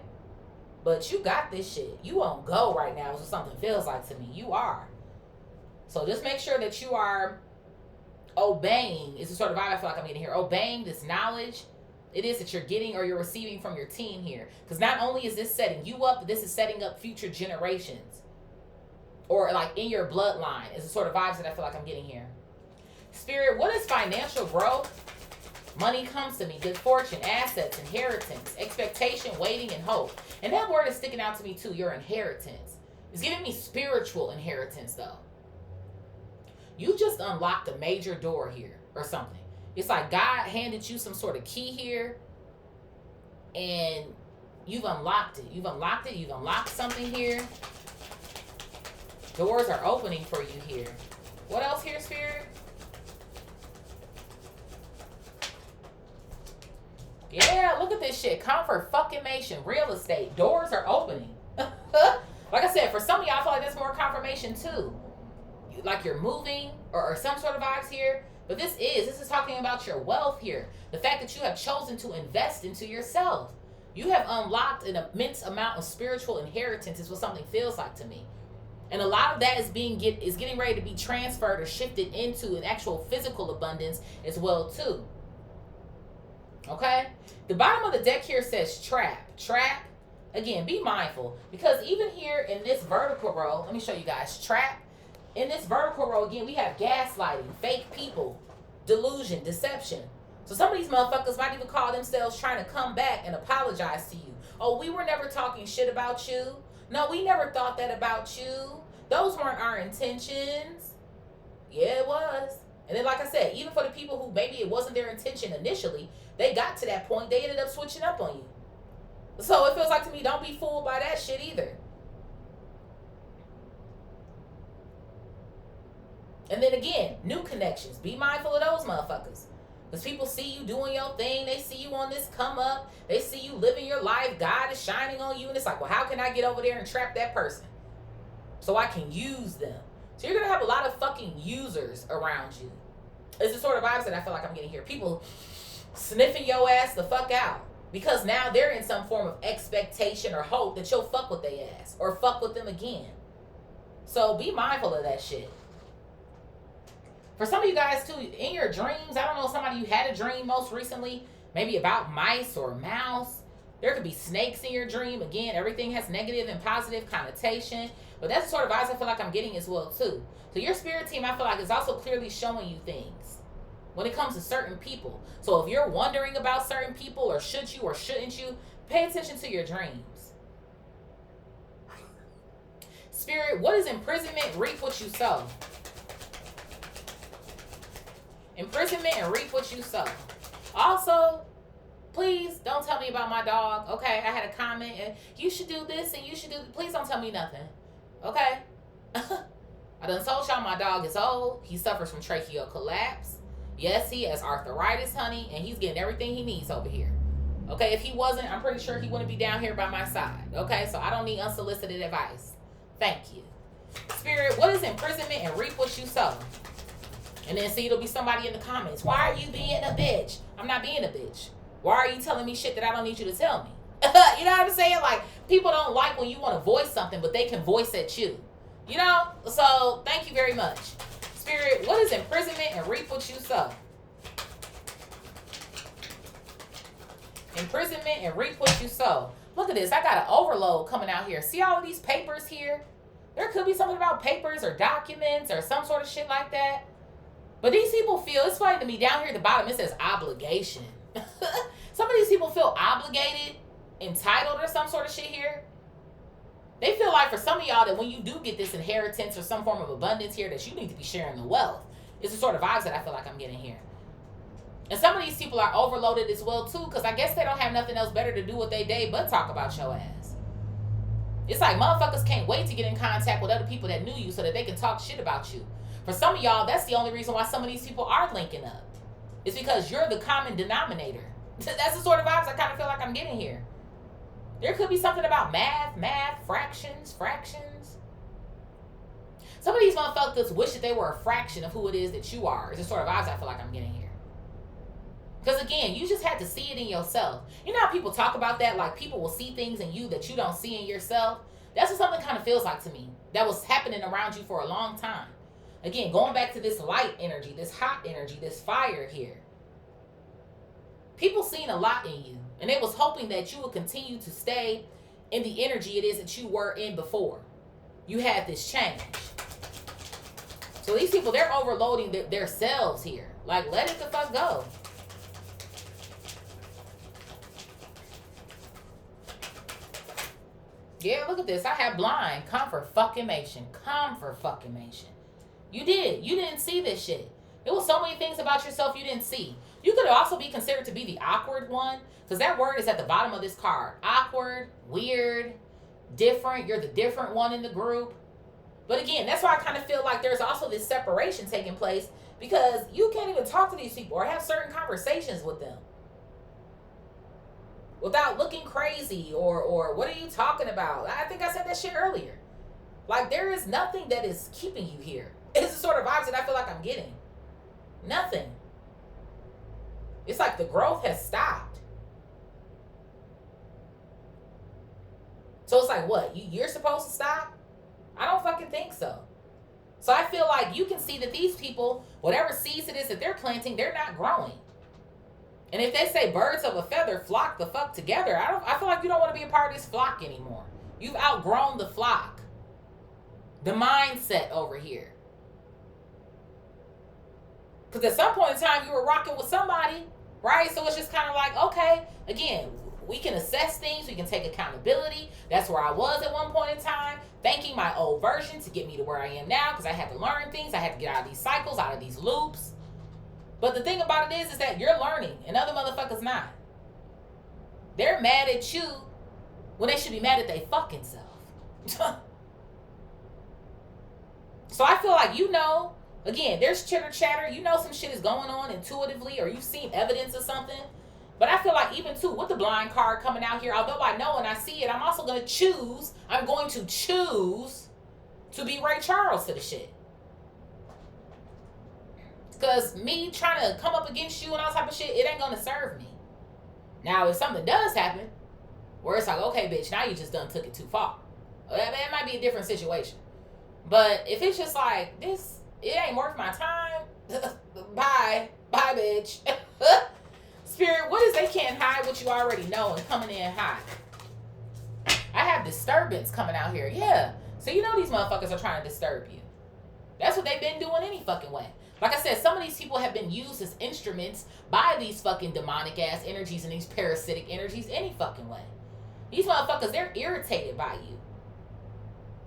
But you got this shit. You on go right now is what something feels like to me. You are. So just make sure that you are obeying. Is the sort of vibe I feel like I'm getting here. Obeying this knowledge it is that you're getting or you're receiving from your team here. Because not only is this setting you up, but this is setting up future generations. Or like in your bloodline is the sort of vibes that I feel like I'm getting here. Spirit, what is financial growth? Money comes to me, good fortune, assets, inheritance, expectation, waiting, and hope. And that word is sticking out to me too, your inheritance. It's giving me spiritual inheritance though. You just unlocked a major door here or something. It's like God handed you some sort of key here and you've unlocked it. You've unlocked it. You've unlocked something here. Doors are opening for you here. What else here, Spirit? Yeah, look at this shit. Comfort, fucking-mation, real estate. Doors are opening. Like I said, for some of y'all, I feel like there's more confirmation too. Like you're moving or some sort of vibes here. But this is talking about your wealth here. The fact that you have chosen to invest into yourself. You have unlocked an immense amount of spiritual inheritance is what something feels like to me. And a lot of that is getting ready to be transferred or shifted into an actual physical abundance as well too. Okay? The bottom of the deck here says trap. Trap. Again, be mindful. Because even here in this vertical row, let me show you guys. Trap. In this vertical row, again, we have gaslighting, fake people, delusion, deception. So some of these motherfuckers might even call themselves trying to come back and apologize to you. Oh, we were never talking shit about you. No, we never thought that about you. Those weren't our intentions. Yeah, it was. And then, like I said, even for the people who maybe it wasn't their intention initially, they got to that point, they ended up switching up on you. So it feels like to me, don't be fooled by that shit either. And then again, new connections. Be mindful of those motherfuckers. Because people see you doing your thing. They see you on this come up. They see you living your life. God is shining on you. And it's like, well, how can I get over there and trap that person? So I can use them. So you're going to have a lot of fucking users around you. It's the sort of vibes that I feel like I'm getting here. People sniffing your ass the fuck out. Because now they're in some form of expectation or hope that you'll fuck with their ass. Or fuck with them again. So be mindful of that shit. For some of you guys too, in your dreams, I don't know, somebody you had a dream most recently, maybe about mice or mouse. There could be snakes in your dream. Again, everything has negative and positive connotation. But that's the sort of vibes I feel like I'm getting as well too. So your spirit team, I feel like, is also clearly showing you things when it comes to certain people. So if you're wondering about certain people, or should you or shouldn't you, pay attention to your dreams. Spirit, what is imprisonment? Reap what you sow. Imprisonment and reap what you sow. Also, please don't tell me about my dog. Okay, I had a comment and you should do this and you should do. Please don't tell me nothing. Okay. I done told y'all my dog is old. He suffers from tracheal collapse. Yes, he has arthritis, honey, and he's getting everything he needs over here. Okay, if he wasn't, I'm pretty sure he wouldn't be down here by my side. Okay, so I don't need unsolicited advice. Thank you. Spirit, what is imprisonment and reap what you sow? And then see, it'll be somebody in the comments. Why are you being a bitch? I'm not being a bitch. Why are you telling me shit that I don't need you to tell me? You know what I'm saying? Like, people don't like when you want to voice something, but they can voice at you. You know? So, thank you very much. Spirit, what is imprisonment and reap what you sow? Imprisonment and reap what you sow. Look at this. I got an overload coming out here. See all of these papers here? There could be something about papers or documents or some sort of shit like that. But these people feel, it's funny to me, down here at the bottom it says obligation. Some of these people feel obligated, entitled or some sort of shit here. They feel like for some of y'all that when you do get this inheritance or some form of abundance here that you need to be sharing the wealth. It's the sort of vibes that I feel like I'm getting here. And some of these people are overloaded as well too, because I guess they don't have nothing else better to do with their day but talk about your ass. It's like motherfuckers can't wait to get in contact with other people that knew you so that they can talk shit about you. For some of y'all, that's the only reason why some of these people are linking up. It's because you're the common denominator. That's the sort of vibes I kind of feel like I'm getting here. There could be something about math, fractions. Some of these motherfuckers wish that they were a fraction of who it is that you are. It's the sort of vibes I feel like I'm getting here. Because again, you just had to see it in yourself. You know how people talk about that? Like people will see things in you that you don't see in yourself. That's what something kind of feels like to me. That was happening around you for a long time. Again, going back to this light energy, this hot energy, this fire here. People seen a lot in you. And they was hoping that you would continue to stay in the energy it is that you were in before. You had this change. So these people, they're overloading their selves here. Like, let it the fuck go. Yeah, look at this. I have blind. Confirmation. You did. You didn't see this shit. There was so many things about yourself you didn't see. You could also be considered to be the awkward one, because that word is at the bottom of this card. Awkward, weird, different. You're the different one in the group. But again, that's why I kind of feel like there's also this separation taking place, because you can't even talk to these people or have certain conversations with them without looking crazy or what are you talking about? I think I said that shit earlier. Like, there is nothing that is keeping you here. It's the sort of vibes that I feel like I'm getting. Nothing. It's like the growth has stopped. So it's like, what? You're supposed to stop? I don't fucking think so. So I feel like you can see that these people, whatever seeds it is that they're planting, they're not growing. And if they say birds of a feather flock the fuck together, I feel like you don't want to be a part of this flock anymore. You've outgrown the flock. The mindset over here. Because at some point in time, you were rocking with somebody, right? So it's just kind of like, okay, again, we can assess things. We can take accountability. That's where I was at one point in time, thanking my old version to get me to where I am now, because I had to learn things. I had to get out of these cycles, out of these loops. But the thing about it is that you're learning and other motherfuckers not. They're mad at you when they should be mad at their fucking self. So I feel like, you know, again, there's chitter chatter. You know some shit is going on intuitively, or you've seen evidence of something. But I feel like even too, with the blind card coming out here, although I know and I see it, I'm going to choose to be Ray Charles to the shit. Because me trying to come up against you and all type of shit, it ain't going to serve me. Now, if something does happen, where it's like, okay, bitch, now you just done took it too far. That might be a different situation. But if it's just like, this, it ain't worth my time, bye, bitch. Spirit, what is they can't hide what you already know and coming in hot? I have disturbance coming out here. Yeah. So you know these motherfuckers are trying to disturb you. That's what they've been doing any fucking way. Like I said, some of these people have been used as instruments by these fucking demonic ass energies and these parasitic energies any fucking way. These motherfuckers, they're irritated by you.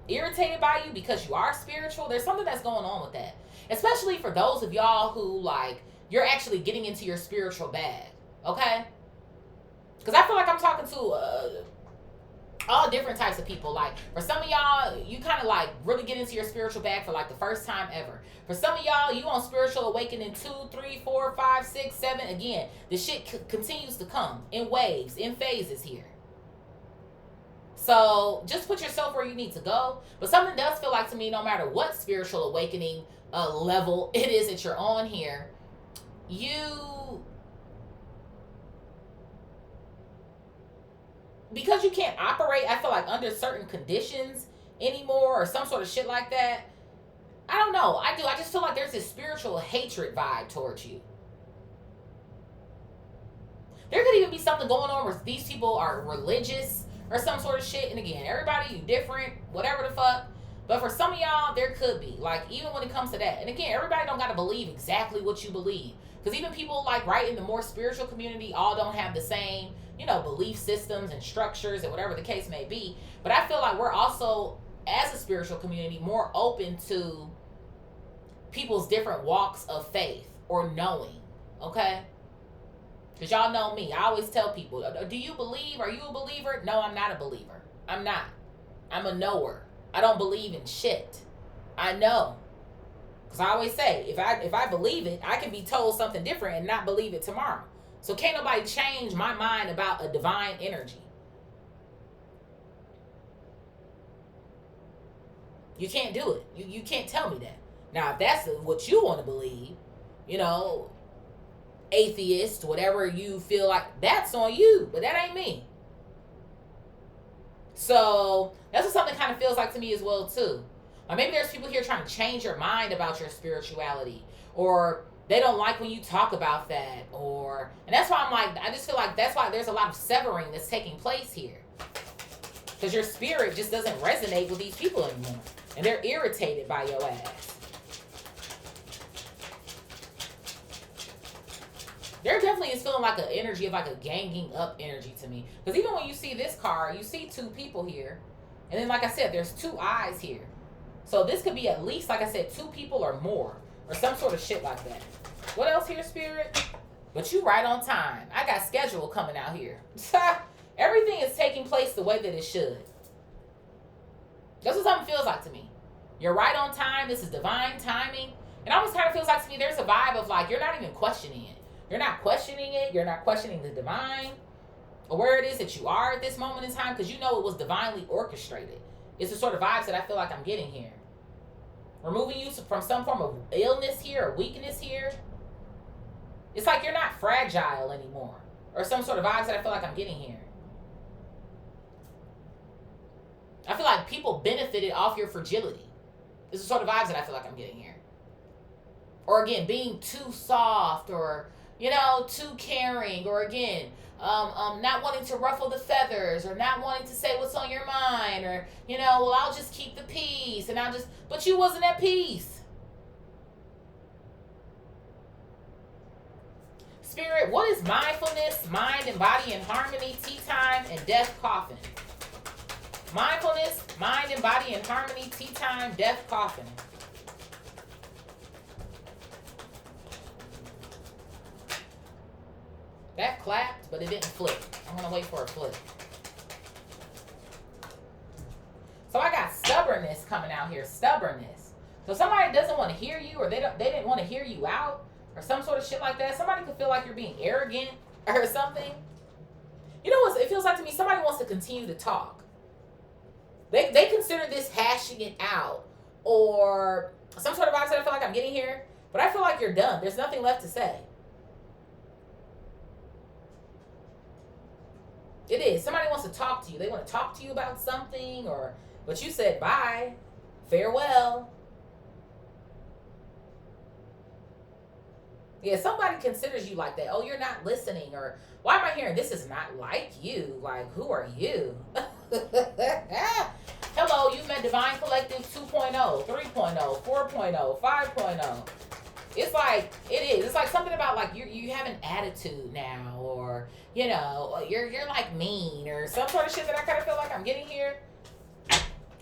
Irritated by you because you are spiritual. There's something that's going on with that. Especially for those of y'all who, like, you're actually getting into your spiritual bag. Okay? Because I feel like I'm talking to all different types of people. Like, for some of y'all, you kind of like really get into your spiritual bag for like the first time ever. For some of y'all, you on spiritual awakening 2, 3, 4, 5, 6, 7. Again, the shit continues to come in waves, in phases here. So just put yourself where you need to go. But something does feel like to me, no matter what spiritual awakening level it is that you're on here, because you can't operate, I feel like, under certain conditions anymore or some sort of shit like that. I don't know. I just feel like there's this spiritual hatred vibe towards you. There could even be something going on where these people are religious or some sort of shit. And again, everybody, you different, whatever the fuck. But for some of y'all, there could be. Like, even when it comes to that. And again, everybody don't got to believe exactly what you believe. Because even people, like, right in the more spiritual community all don't have the same, belief systems and structures and whatever the case may be. But I feel like we're also, as a spiritual community, more open to people's different walks of faith or knowing. Okay? Because y'all know me. I always tell people, do you believe? Are you a believer? No, I'm not a believer. I'm not. I'm a knower. I don't believe in shit. I know. Because I always say, if I believe it, I can be told something different and not believe it tomorrow. So can't nobody change my mind about a divine energy. You can't do it. You can't tell me that. Now, if that's what you want to believe, atheist, whatever you feel like, that's on you. But that ain't me. So that's what something kind of feels like to me as well too. Or maybe there's people here trying to change your mind about your spirituality, or they don't like when you talk about that, and that's why I'm like, I just feel like that's why there's a lot of severing that's taking place here, because your spirit just doesn't resonate with these people anymore, and they're irritated by your ass. There definitely is feeling like an energy of like a ganging up energy to me. Because even when you see this card, you see two people here. And then, like I said, there's two eyes here. So this could be at least, like I said, two people or more. Or some sort of shit like that. What else here, Spirit? But you right on time. I got schedule coming out here. Everything is taking place the way that it should. That's what something feels like to me. You're right on time. This is divine timing. It almost kind of feels like to me there's a vibe of like, you're not even questioning it. You're not questioning it. You're not questioning the divine or where it is that you are at this moment in time, because you know it was divinely orchestrated. It's the sort of vibes that I feel like I'm getting here. Removing you from some form of illness here or weakness here. It's like you're not fragile anymore, or some sort of vibes that I feel like I'm getting here. I feel like people benefited off your fragility. It's the sort of vibes that I feel like I'm getting here. Or again, being too soft, or too caring, or again, not wanting to ruffle the feathers, or not wanting to say what's on your mind, or, well, I'll just keep the peace, and but you wasn't at peace. Spirit, what is mindfulness, mind and body in harmony, tea time, and death coffin? Mindfulness, mind and body in harmony, tea time, death coffin. That clapped, but it didn't flip. I'm going to wait for a flip. So I got stubbornness coming out here. Stubbornness. So somebody doesn't want to hear you, or they didn't want to hear you out, or some sort of shit like that. Somebody could feel like you're being arrogant or something. You know what it feels like to me? Somebody wants to continue to talk. They consider this hashing it out, or some sort of vibes that I feel like I'm getting here. But I feel like you're done. There's nothing left to say. It is. Somebody wants to talk to you. They want to talk to you about something, but you said bye, farewell. Yeah, somebody considers you like that. Oh, you're not listening, or why am I hearing this is not like you? Like, who are you? Hello, you've met Divine Collective 2.0, 3.0, 4.0, 5.0. It's like, it is. It's like something about like you have an attitude now, or you're like mean, or some sort of shit that I kind of feel like I'm getting here.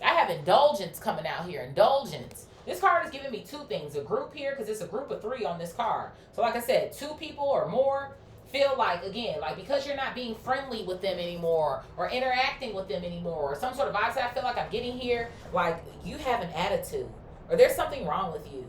I have indulgence coming out here. Indulgence. This card is giving me two things. A group here, because it's a group of 3 on this card. So like I said, 2 people or more feel like, again, like because you're not being friendly with them anymore, or interacting with them anymore, or some sort of vibes that I feel like I'm getting here, like you have an attitude, or there's something wrong with you.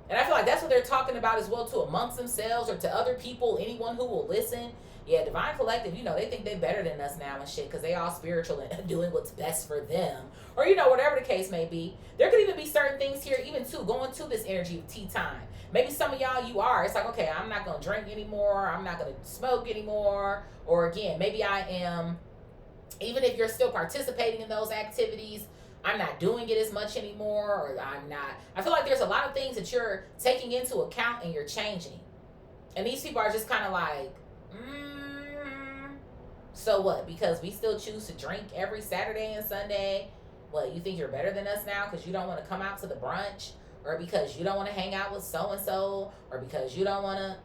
And I feel like that's what they're talking about as well, too, amongst themselves or to other people, anyone who will listen. Yeah, Divine Collective, they think they're better than us now and shit, because they all spiritual and doing what's best for them. Or, whatever the case may be. There could even be certain things here, even, too, going to this energy of tea time. Maybe some of y'all, you are. It's like, okay, I'm not going to drink anymore. I'm not going to smoke anymore. Or, again, maybe I am, even if you're still participating in those activities, I'm not doing it as much anymore, or I'm not. I feel like there's a lot of things that you're taking into account and you're changing. And these people are just kind of like, so what? Because we still choose to drink every Saturday and Sunday, What, you think you're better than us now because you don't want to come out to the brunch, or because you don't want to hang out with so and so, or because you don't want to?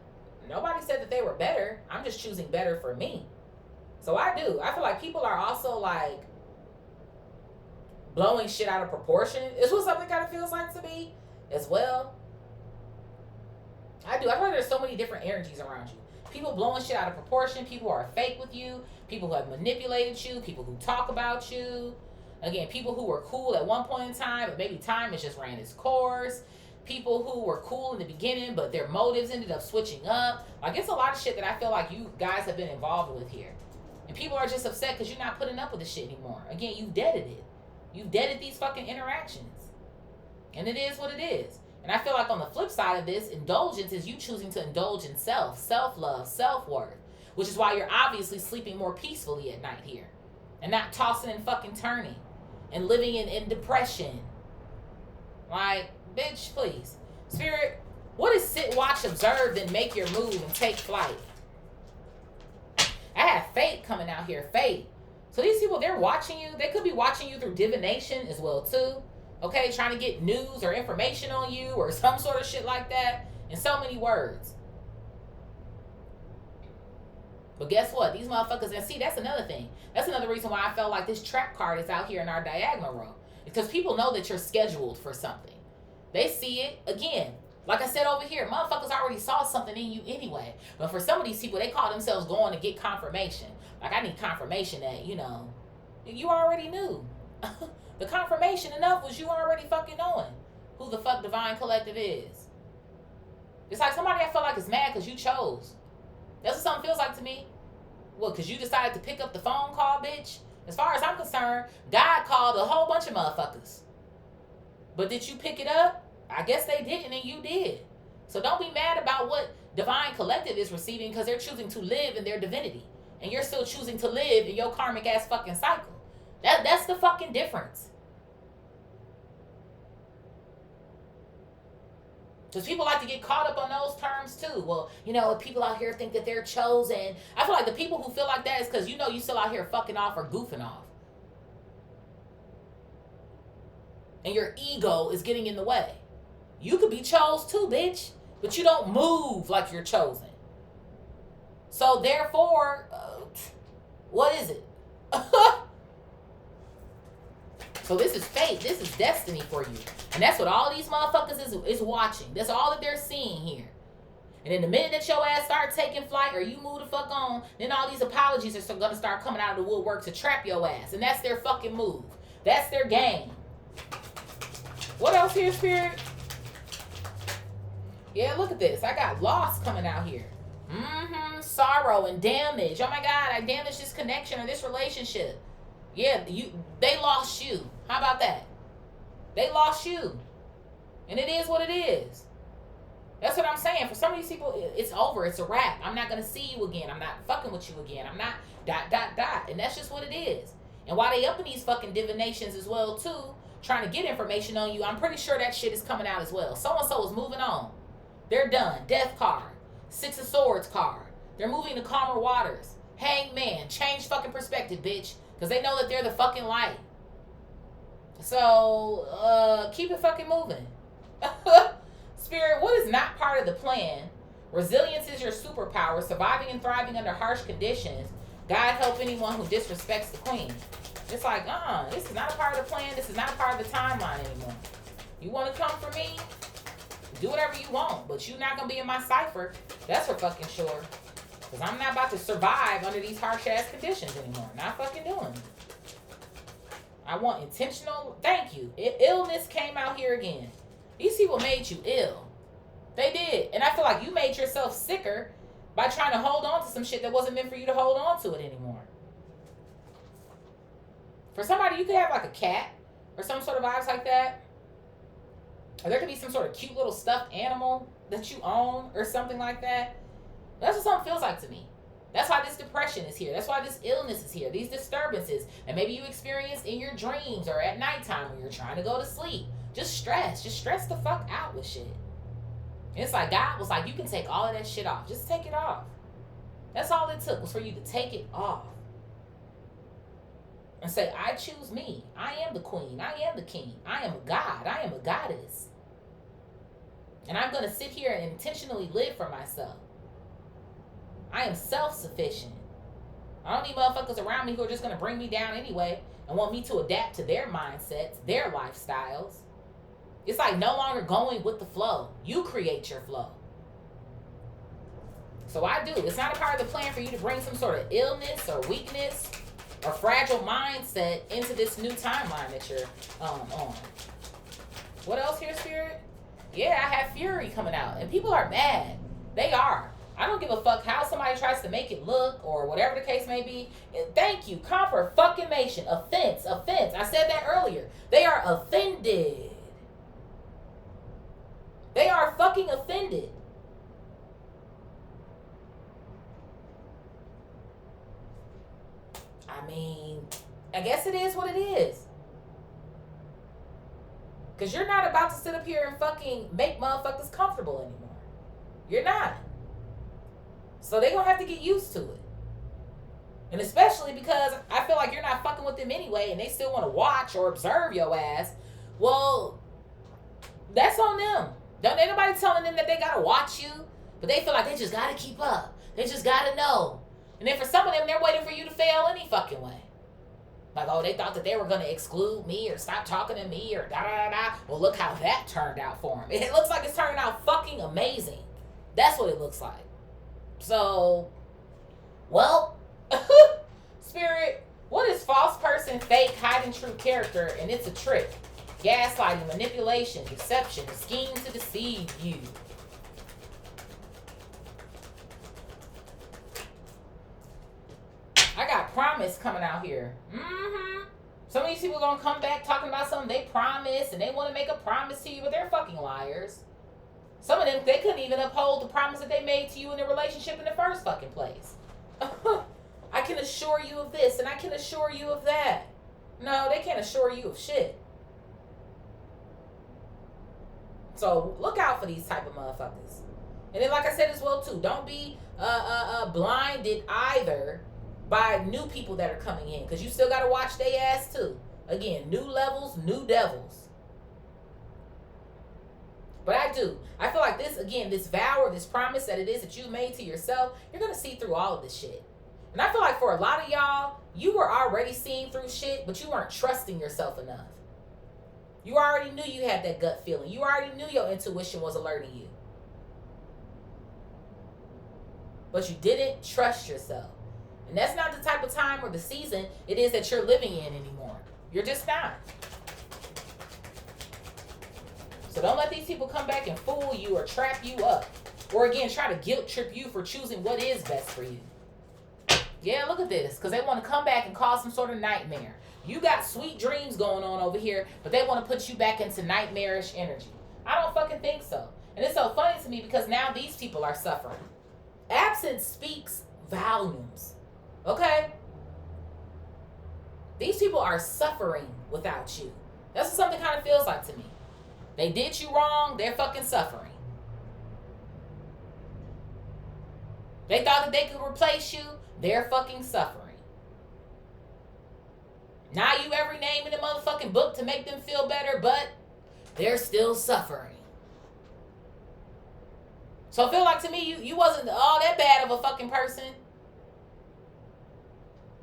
Nobody said that they were better. I'm just choosing better for me. So I feel like people are also like blowing shit out of proportion. Is what something kind of feels like to me as well. I feel like there's so many different energies around you. People blowing shit out of proportion. People who are fake with you. People who have manipulated you. People who talk about you. Again, people who were cool at one point in time, but maybe time has just ran its course. People who were cool in the beginning, but their motives ended up switching up. Like, it's a lot of shit that I feel like you guys have been involved with here. And people are just upset because you're not putting up with the shit anymore. Again, you've deaded it. You've deaded these fucking interactions. And it is what it is. And I feel like on the flip side of this, indulgence is you choosing to indulge in self-love, self-worth. Which is why you're obviously sleeping more peacefully at night here. And not tossing and fucking turning. And living in depression. Like, bitch, please. Spirit, what is sit, watch, observe, then make your move and take flight? I have fate coming out here. Fate. So these people, they're watching you. They could be watching you through divination as well, too. Okay, trying to get news or information on you or some sort of shit like that. In so many words. But guess what? These motherfuckers, and see, that's another thing. That's another reason why I felt like this trap card is out here in our diagonal row. Because people know that you're scheduled for something. They see it. Again, like I said over here, motherfuckers already saw something in you anyway. But for some of these people, they call themselves going to get confirmation. Like, I need confirmation that, you know, you already knew. The confirmation enough was you already fucking knowing who the fuck Divine Collective is. It's like somebody I feel like is mad because you chose. That's what something feels like to me. What, because you decided to pick up the phone call, bitch? As far as I'm concerned, God called a whole bunch of motherfuckers. But did you pick it up? I guess they didn't and you did. So don't be mad about what Divine Collective is receiving because they're choosing to live in their divinity. And you're still choosing to live in your karmic ass fucking cycle. That's the fucking difference. Because people like to get caught up on those terms too. Well, you know, people out here think that they're chosen. I feel like the people who feel like that is because you know you still out here fucking off or goofing off. And your ego is getting in the way. You could be chose too, bitch. But you don't move like you're chosen. So therefore, what is it? So this is fate. This is destiny for you. And that's what all these motherfuckers is watching. That's all that they're seeing here. And in the minute that your ass start taking flight or you move the fuck on, then all these apologies are going to start coming out of the woodwork to trap your ass. And that's their fucking move. That's their game. What else here, Spirit? Yeah, look at this. I got loss coming out here. Sorrow and damage. Oh my God, I damaged this connection or this relationship. Yeah, they lost you. How about that? They lost you. And it is what it is. That's what I'm saying. For some of these people, it's over. It's a wrap. I'm not going to see you again. I'm not fucking with you again. I'm not ... And that's just what it is. And while they up in these fucking divinations as well, too, trying to get information on you, I'm pretty sure that shit is coming out as well. So-and-so is moving on. They're done. Death card. Six of Swords card. They're moving to calmer waters. Hangman. Change fucking perspective, bitch. Because they know that they're the fucking light. So, keep it fucking moving. Spirit, what is not part of the plan? Resilience is your superpower. Surviving and thriving under harsh conditions. God help anyone who disrespects the queen. It's like, this is not a part of the plan. This is not a part of the timeline anymore. You want to come for me? Do whatever you want. But you're not going to be in my cipher. That's for fucking sure. Because I'm not about to survive under these harsh-ass conditions anymore. Not fucking doing it. I want intentional... Thank you. Illness came out here again. These people made you ill. They did. And I feel like you made yourself sicker by trying to hold on to some shit that wasn't meant for you to hold on to it anymore. For somebody, you could have like a cat or some sort of vibes like that. Or there could be some sort of cute little stuffed animal that you own or something like that. That's what something feels like to me. That's why this depression is here. That's why this illness is here. These disturbances. And maybe you experienced in your dreams or at nighttime when you're trying to go to sleep. Just stress. Just stress the fuck out with shit. And it's like God was like, you can take all of that shit off. Just take it off. That's all it took was for you to take it off. and say, I choose me. I am the queen. I am the king. I am a god. I am a goddess. And I'm going to sit here and intentionally live for myself. I am self-sufficient. I don't need motherfuckers around me who are just going to bring me down anyway and want me to adapt to their mindsets, their lifestyles. It's like no longer going with the flow. You create your flow. So I do. It's not a part of the plan for you to bring some sort of illness or weakness or fragile mindset into this new timeline that you're on. What else here, Spirit? Yeah, I have fury coming out. And people are mad. They are. I don't give a fuck how somebody tries to make it look or whatever the case may be. And thank you. Confirmation. Offense. I said that earlier. They are offended. They are fucking offended. I mean, I guess it is what it is. Because you're not about to sit up here and fucking make motherfuckers comfortable anymore. You're not. So they're going to have to get used to it. And especially because I feel like you're not fucking with them anyway and they still want to watch or observe your ass. Well, that's on them. Don't ain't nobody telling them that they got to watch you. But they feel like they just got to keep up. They just got to know. And then for some of them, they're waiting for you to fail any fucking way. Like, oh, they thought that they were going to exclude me or stop talking to me or da-da-da-da. Well, look how that turned out for them. It looks like it's turning out fucking amazing. That's what it looks like. So, well, Spirit, what is false person, fake, hiding true character, and it's a trick? Gaslighting, manipulation, deception, a scheme to deceive you. I got promise coming out here. Some of these people gonna come back talking about something they promised and they want to make a promise to you, but they're fucking liars. Some of them, they couldn't even uphold the promise that they made to you in the relationship in the first fucking place. I can assure you of this and I can assure you of that. No, they can't assure you of shit. So look out for these type of motherfuckers. And then, like I said as well too, don't be blinded either by new people that are coming in, because you still got to watch their ass too. Again, new levels, new devils. But I feel like this, again, this vow or this promise that it is that you made to yourself, you're going to see through all of this shit. And I feel like for a lot of y'all, you were already seeing through shit, but you weren't trusting yourself enough. You already knew you had that gut feeling. You already knew your intuition was alerting you. But you didn't trust yourself. And that's not the type of time or the season it is that you're living in anymore. You're just not. So don't let these people come back and fool you or trap you up. Or again, try to guilt trip you for choosing what is best for you. Yeah, look at this. Because they want to come back and cause some sort of nightmare. You got sweet dreams going on over here, but they want to put you back into nightmarish energy. I don't fucking think so. And it's so funny to me because now these people are suffering. Absence speaks volumes. Okay? These people are suffering without you. That's what something kind of feels like to me. They did you wrong, they're fucking suffering. They thought that they could replace you, they're fucking suffering. Not you every name in the motherfucking book to make them feel better, but they're still suffering. So I feel like to me, you wasn't all that bad of a fucking person.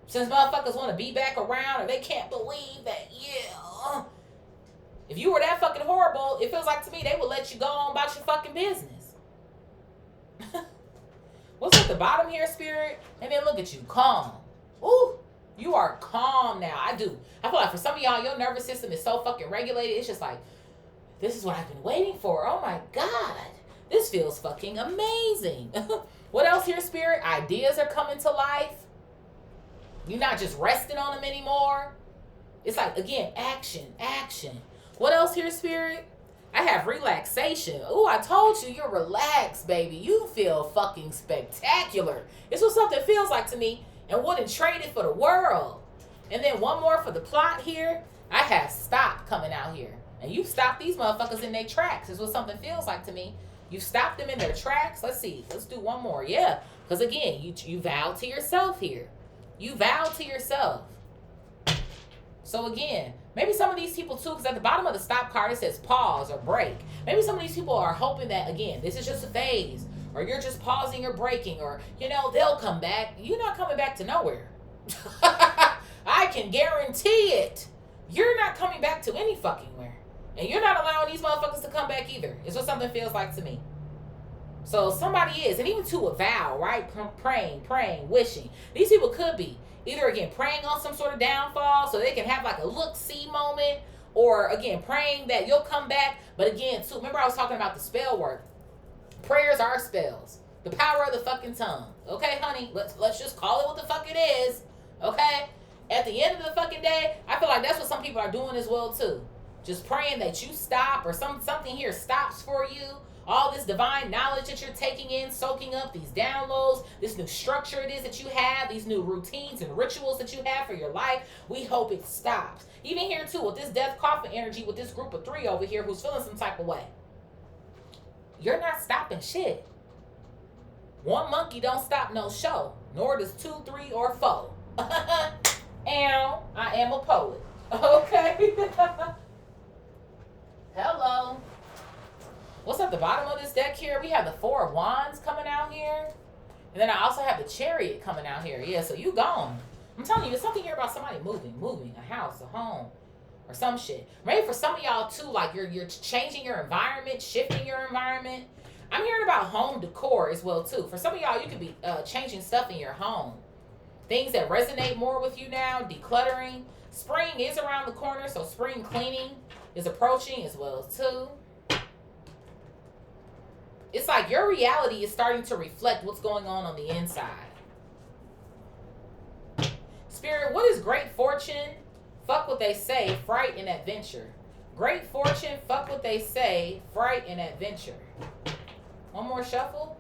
Since motherfuckers want to be back around or they can't believe that, yeah. If you were that fucking horrible, it feels like to me they would let you go on about your fucking business. What's at the bottom here, Spirit? And then look at you, calm. Ooh, you are calm now. I feel like for some of y'all, your nervous system is so fucking regulated. It's just like, this is what I've been waiting for. Oh my God. This feels fucking amazing. What else here, Spirit? Ideas are coming to life. You're not just resting on them anymore. It's like, again, action. What else here, Spirit? I have relaxation. Ooh, I told you, you're relaxed, baby. You feel fucking spectacular. It's what something feels like to me and wouldn't trade it for the world. And then one more for the plot here. I have stop coming out here. And you've stopped these motherfuckers in their tracks. Is what something feels like to me. You stopped them in their tracks. Let's see. Let's do one more. Yeah. Because again, you vowed to yourself here. You vowed to yourself. So again, maybe some of these people too, because at the bottom of the stop card it says pause or break. Maybe some of these people are hoping that, again, this is just a phase, or you're just pausing or breaking, or, you know, they'll come back. You're not coming back to nowhere. I can guarantee it. You're not coming back to any fucking where. And you're not allowing these motherfuckers to come back either. It's what something feels like to me. So somebody is, and even to a vow, right? Praying, wishing. These people could be either, again, praying on some sort of downfall so they can have like a look-see moment, or again, praying that you'll come back. But again, too, remember I was talking about the spell work. Prayers are spells. The power of the fucking tongue. Okay, honey? Let's just call it what the fuck it is. Okay? At the end of the fucking day, I feel like that's what some people are doing as well too. Just praying that you stop, or something here stops for you. All this divine knowledge that you're taking in, soaking up, these downloads, this new structure it is that you have, these new routines and rituals that you have for your life, we hope it stops. Even here too, with this death coffin energy, with this group of 3 over here who's feeling some type of way. You're not stopping shit. One monkey don't stop no show, nor does 2, 3, or 4. And I am a poet. Okay. Hello. What's at the bottom of this deck here? We have the 4 of Wands coming out here. And then I also have the Chariot coming out here. Yeah, so you gone. I'm telling you, there's something here about somebody moving, a house, a home, or some shit. Maybe for some of y'all too, like you're changing your environment, shifting your environment. I'm hearing about home decor as well too. For some of y'all, you could be changing stuff in your home. Things that resonate more with you now, decluttering. Spring is around the corner, so spring cleaning is approaching as well too. It's like your reality is starting to reflect what's going on the inside. Spirit, what is great fortune? Fuck what they say, fright and adventure. Great fortune, fuck what they say, fright and adventure. One more shuffle.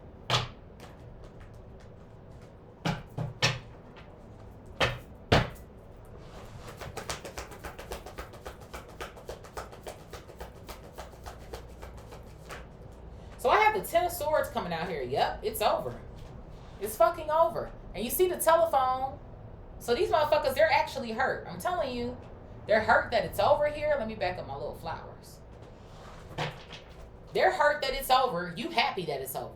So I have the 10 of Swords coming out here. Yep, it's over. It's fucking over. And you see the telephone. So these motherfuckers, they're actually hurt. I'm telling you. They're hurt that it's over here. Let me back up my little flowers. They're hurt that it's over. You happy that it's over.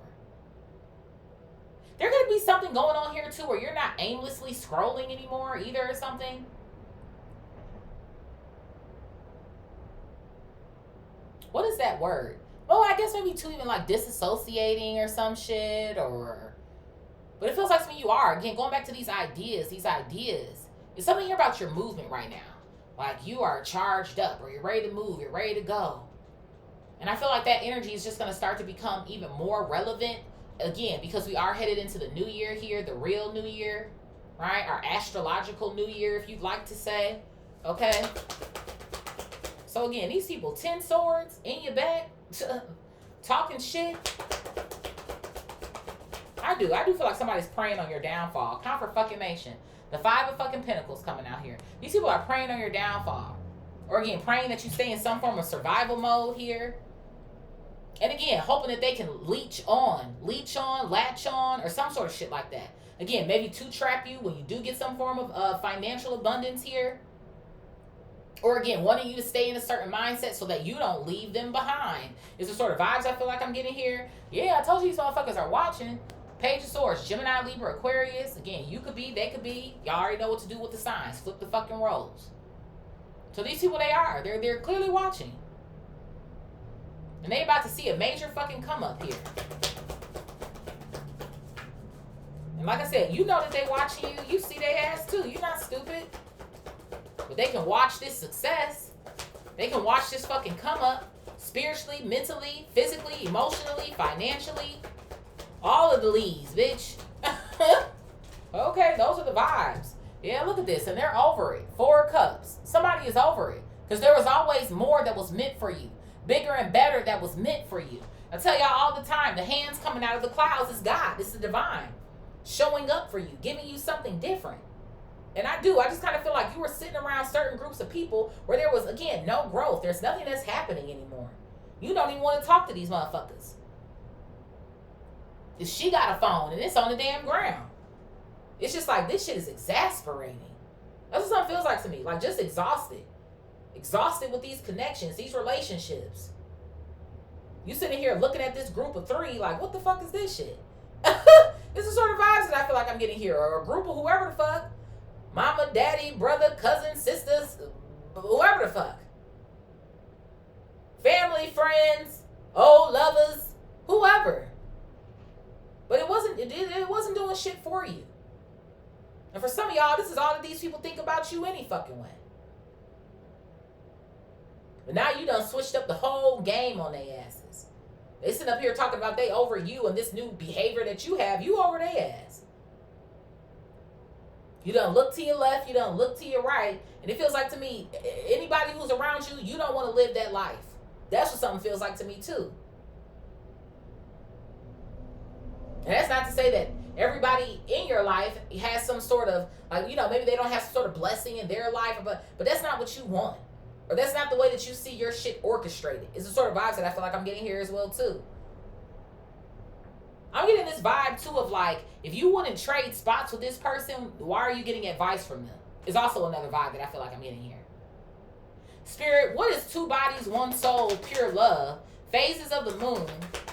There's going to be something going on here too where you're not aimlessly scrolling anymore either or something. What is that word? Well, I guess maybe too, even like disassociating or some shit, or, but it feels like to me you are. Again, going back to these ideas. It's something here about your movement right now. Like you are charged up, or you're ready to move, you're ready to go. And I feel like that energy is just going to start to become even more relevant, again, because we are headed into the new year here, the real new year, right? Our astrological new year, if you'd like to say, okay? So again, these people, 10 swords in your back, talking shit. I do feel like somebody's praying on your downfall. Confirmation. The 5 of fucking Pentacles coming out here. These people are praying on your downfall. Or again, praying that you stay in some form of survival mode here. And again, hoping that they can latch on, or some sort of shit like that. Again, maybe to trap you when you do get some form of financial abundance here. Or again, wanting you to stay in a certain mindset so that you don't leave them behind. Is the sort of vibes I feel like I'm getting here. Yeah, I told you these motherfuckers are watching. Page of Swords, Gemini, Libra, Aquarius. Again, you could be, they could be. Y'all already know what to do with the signs. Flip the fucking roles. So these people, they are. They're clearly watching. And they about to see a major fucking come up here. And like I said, you know that they watching you. You see their ass too. You're not stupid. But they can watch this success. They can watch this fucking come up. Spiritually, mentally, physically, emotionally, financially. All of the leads, bitch. Okay, those are the vibes. Yeah, look at this. And they're over it. 4 of Cups. Somebody is over it. Because there was always more that was meant for you. Bigger and better that was meant for you. I tell y'all all the time, the hands coming out of the clouds is God. It's the divine. Showing up for you. Giving you something different. And I just kind of feel like you were sitting around certain groups of people where there was, again, no growth. There's nothing that's happening anymore. You don't even want to talk to these motherfuckers. If she got a phone and it's on the damn ground. It's just like, this shit is exasperating. That's what something feels like to me. Like just exhausted. Exhausted with these connections, these relationships. You sitting here looking at this group of 3 like, what the fuck is this shit? This is the sort of vibes that I feel like I'm getting here. Or a group of whoever the fuck. Mama, daddy, brother, cousin, sisters, whoever the fuck. Family, friends, old lovers, whoever. But it wasn't doing shit for you. And for some of y'all, this is all that these people think about you any fucking way. But now you done switched up the whole game on their asses. They sit up here talking about they over you and this new behavior that you have, you over their ass. You done look to your left, you done look to your right, and it feels like to me, anybody who's around you, you don't want to live that life. That's what something feels like to me too. And that's not to say that everybody in your life has some sort of, like, you know, maybe they don't have some sort of blessing in their life, but that's not what you want. Or that's not the way that you see your shit orchestrated. It's the sort of vibes that I feel like I'm getting here as well too. I'm getting this vibe too of like, if you wouldn't trade spots with this person, why are you getting advice from them? Is also another vibe that I feel like I'm getting here. Spirit, what is 2 bodies, 1 soul, pure love, phases of the moon,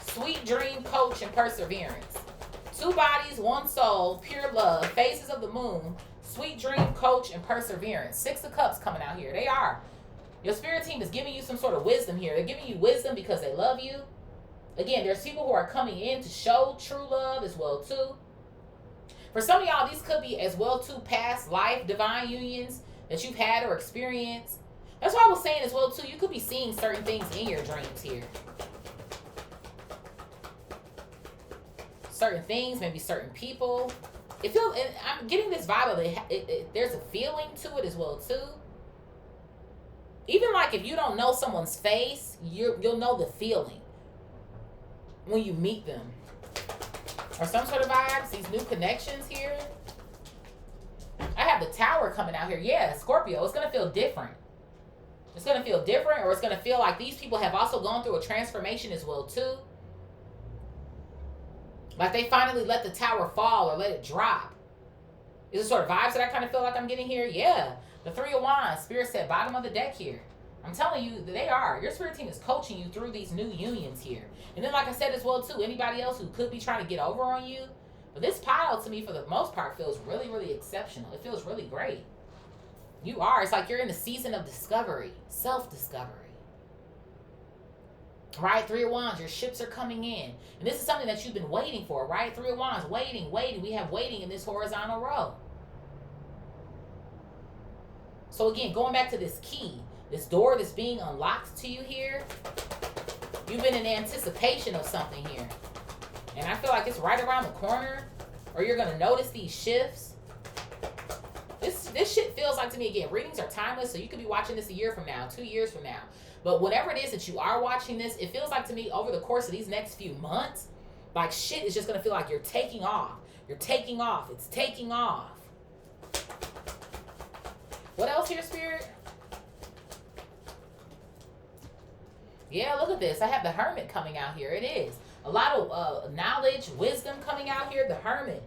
sweet dream, coach, and perseverance? 2 bodies, 1 soul, pure love, phases of the moon, sweet dream, coach, and perseverance. 6 of Cups coming out here. They are. Your spirit team is giving you some sort of wisdom here. They're giving you wisdom because they love you. Again, there's people who are coming in to show true love as well too. For some of y'all, these could be as well too past life divine unions that you've had or experienced. That's why I was saying as well too, you could be seeing certain things in your dreams here. Certain things, maybe certain people. It feels, and I'm getting this vibe of it, there's a feeling to it as well too. Even like if you don't know someone's face, you'll know the feeling when you meet them. Or some sort of vibes, these new connections here. I have the Tower coming out here. Yeah, Scorpio, it's going to feel different. It's going to feel different, or it's going to feel like these people have also gone through a transformation as well too. Like they finally let the Tower fall or let it drop. Is the sort of vibes that I kind of feel like I'm getting here? Yeah. The 3 of Wands, Spirit said bottom of the deck here. I'm telling you, they are. Your spirit team is coaching you through these new unions here. And then like I said as well too, anybody else who could be trying to get over on you. But this pile to me for the most part feels really, really exceptional. It feels really great. You are. It's like you're in a season of discovery. Self-discovery. Right? 3 of Wands, your ships are coming in. And this is something that you've been waiting for, right? 3 of Wands, waiting. We have waiting in this horizontal row. So again, going back to this key, this door that's being unlocked to you here, you've been in anticipation of something here. And I feel like it's right around the corner, or you're going to notice these shifts. This shit feels like to me, again, readings are timeless, so you could be watching this a year from now, 2 years from now. But whatever it is that you are watching this, it feels like to me over the course of these next few months, like shit is just going to feel like you're taking off. You're taking off. It's taking off. What else here, Spirit? Yeah, look at this. I have the Hermit coming out here. It is. A lot of knowledge, wisdom coming out here. The Hermit.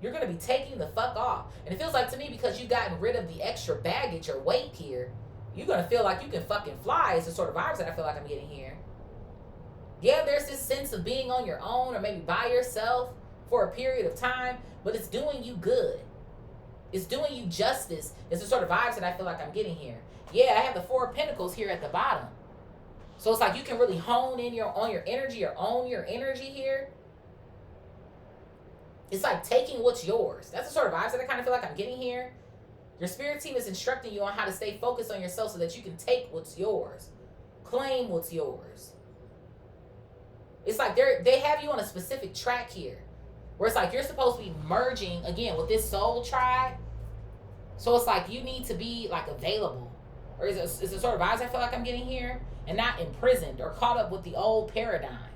You're going to be taking the fuck off. And it feels like to me, because you've gotten rid of the extra baggage or weight here, you're going to feel like you can fucking fly. It's the sort of vibes that I feel like I'm getting here. Yeah, there's this sense of being on your own or maybe by yourself for a period of time, but it's doing you good. It's doing you justice. It's the sort of vibes that I feel like I'm getting here. Yeah, I have the 4 of Pentacles here at the bottom. So it's like you can really hone in on your energy or own your energy here. It's like taking what's yours. That's the sort of vibes that I kind of feel like I'm getting here. Your spirit team is instructing you on how to stay focused on yourself so that you can take what's yours. Claim what's yours. It's like they have you on a specific track here. Where it's like you're supposed to be merging, again, with this soul tribe. So it's like you need to be like available. Or is the sort of vibes I feel like I'm getting here? And not imprisoned or caught up with the old paradigm.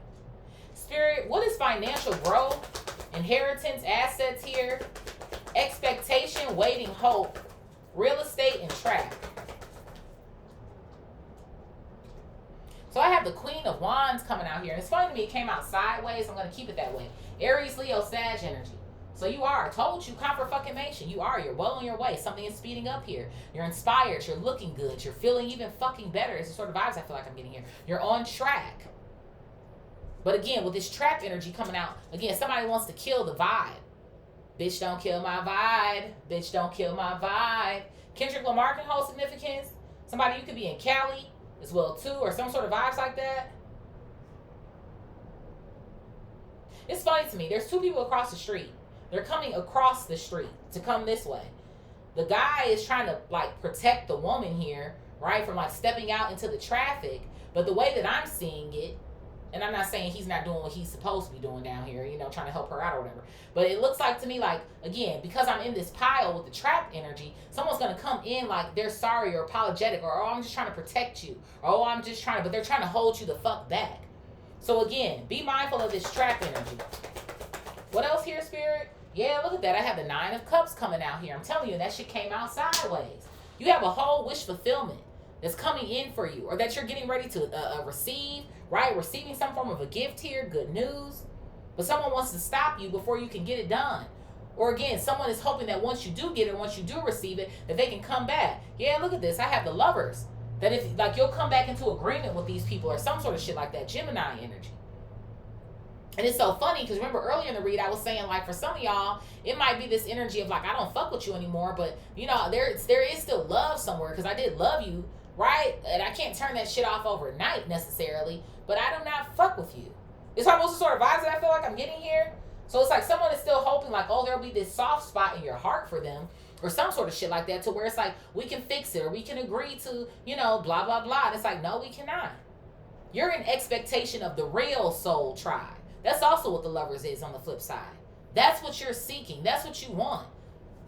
Spirit, what is financial growth, inheritance, assets here, expectation, waiting, hope, real estate, and trap? So I have the Queen of Wands coming out here. And it's funny to me, it came out sideways. I'm going to keep it that way. Aries, Leo, Sag energy. So you are. I told you, confirmation. You are. You're well on your way. Something is speeding up here. You're inspired. You're looking good. You're feeling even fucking better. It's the sort of vibes I feel like I'm getting here. You're on track. But again, with this trap energy coming out, again, somebody wants to kill the vibe. Bitch, don't kill my vibe. Bitch, don't kill my vibe. Kendrick Lamar can hold significance. Somebody you could be in Cali as well too, or some sort of vibes like that. It's funny to me. There's two people across the street. They're coming across the street to come this way. The guy is trying to like protect the woman here, right, from like stepping out into the traffic. But the way that I'm seeing it, and I'm not saying he's not doing what he's supposed to be doing down here, you know, trying to help her out or whatever. But it looks like to me like, again, because I'm in this pile with the trap energy, someone's going to come in like they're sorry or apologetic or, oh, I'm just trying to protect you. Or, oh, I'm just trying to, but they're trying to hold you the fuck back. So again, be mindful of this trap energy. What else here, Spirit? Yeah, look at that. I have the 9 of Cups coming out here. I'm telling you, that shit came out sideways. You have a whole wish fulfillment that's coming in for you, or that you're getting ready to receive, right? Receiving some form of a gift here, good news. But someone wants to stop you before you can get it done. Or again, someone is hoping that once you do get it, once you do receive it, that they can come back. Yeah, look at this. I have the Lovers. That if, like, you'll come back into agreement with these people or some sort of shit like that. Gemini energy. And it's so funny because remember earlier in the read, I was saying like for some of y'all, it might be this energy of like, I don't fuck with you anymore. But, you know, there is still love somewhere because I did love you, right? And I can't turn that shit off overnight necessarily. But I do not fuck with you. It's almost the sort of vibes that I feel like I'm getting here. So it's like someone is still hoping like, oh, there'll be this soft spot in your heart for them. Or some sort of shit like that to where it's like, we can fix it. Or we can agree to, you know, blah, blah, blah. And it's like, no, we cannot. You're in expectation of the real soul tribe. That's also what the Lovers is on the flip side. That's what you're seeking. That's what you want.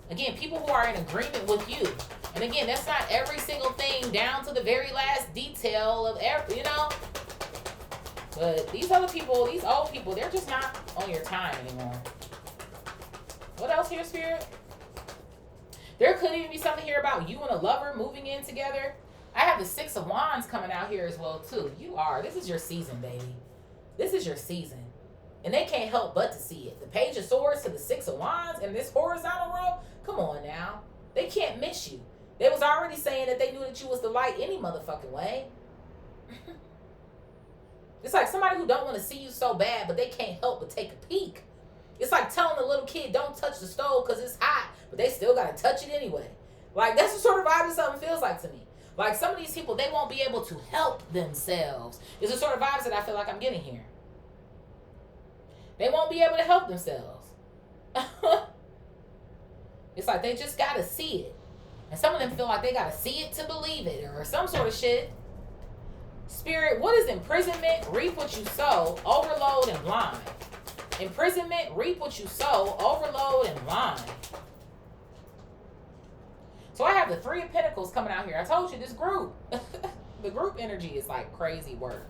Again, people who are in agreement with you. And again, that's not every single thing down to the very last detail of every, you know. But these other people, these old people, they're just not on your time anymore. What else here, Spirit? There could even be something here about you and a lover moving in together. I have the 6 of Wands coming out here as well, too. You are. This is your season, baby. This is your season. And they can't help but to see it. The Page of Swords to the 6 of Wands and this horizontal row. Come on now. They can't miss you. They was already saying that they knew that you was the light any motherfucking way. It's like somebody who don't want to see you so bad, but they can't help but take a peek. It's like telling a little kid, don't touch the stove because it's hot, but they still got to touch it anyway. Like, that's the sort of vibe that something feels like to me. Like, some of these people, they won't be able to help themselves. It's the sort of vibes that I feel like I'm getting here. They won't be able to help themselves. It's like they just got to see it. And some of them feel like they got to see it to believe it or some sort of shit. Spirit, what is imprisonment? Reap what you sow, overload and blind. Imprisonment, reap what you sow, overload and blind. So I have the 3 of Pentacles coming out here. I told you this group. The group energy is like crazy work.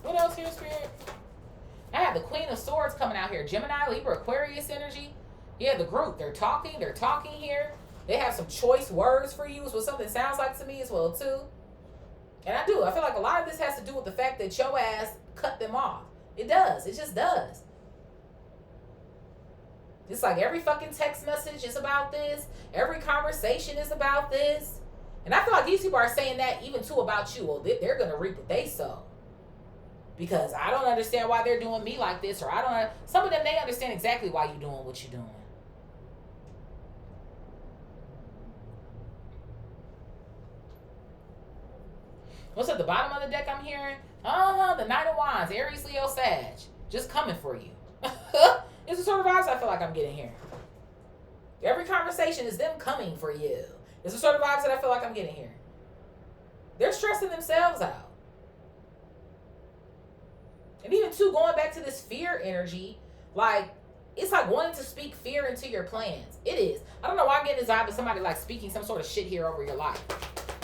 What else here, Spirit? I have the Queen of Swords coming out here. Gemini, Libra, Aquarius energy. Yeah, the group. They're talking here. They have some choice words for you. Is what something sounds like to me as well, too. And I feel like a lot of this has to do with the fact that your ass cut them off. It does. It just does. It's like every fucking text message is about this. Every conversation is about this. And I feel like these people are saying that even too about you. Well, they're going to reap what they sow. Because I don't understand why they're doing me like this. Or I don't. Some of them, they understand exactly why you're doing what you're doing. What's at the bottom of the deck I'm hearing? The Knight of Wands, Aries, Leo, Sag. Just coming for you. It's the sort of vibes I feel like I'm getting here. Every conversation is them coming for you. It's the sort of vibes that I feel like I'm getting here. They're stressing themselves out. And even too, going back to this fear energy, like, it's like wanting to speak fear into your plans. It is. I don't know why I'm getting this vibe of somebody like speaking some sort of shit here over your life.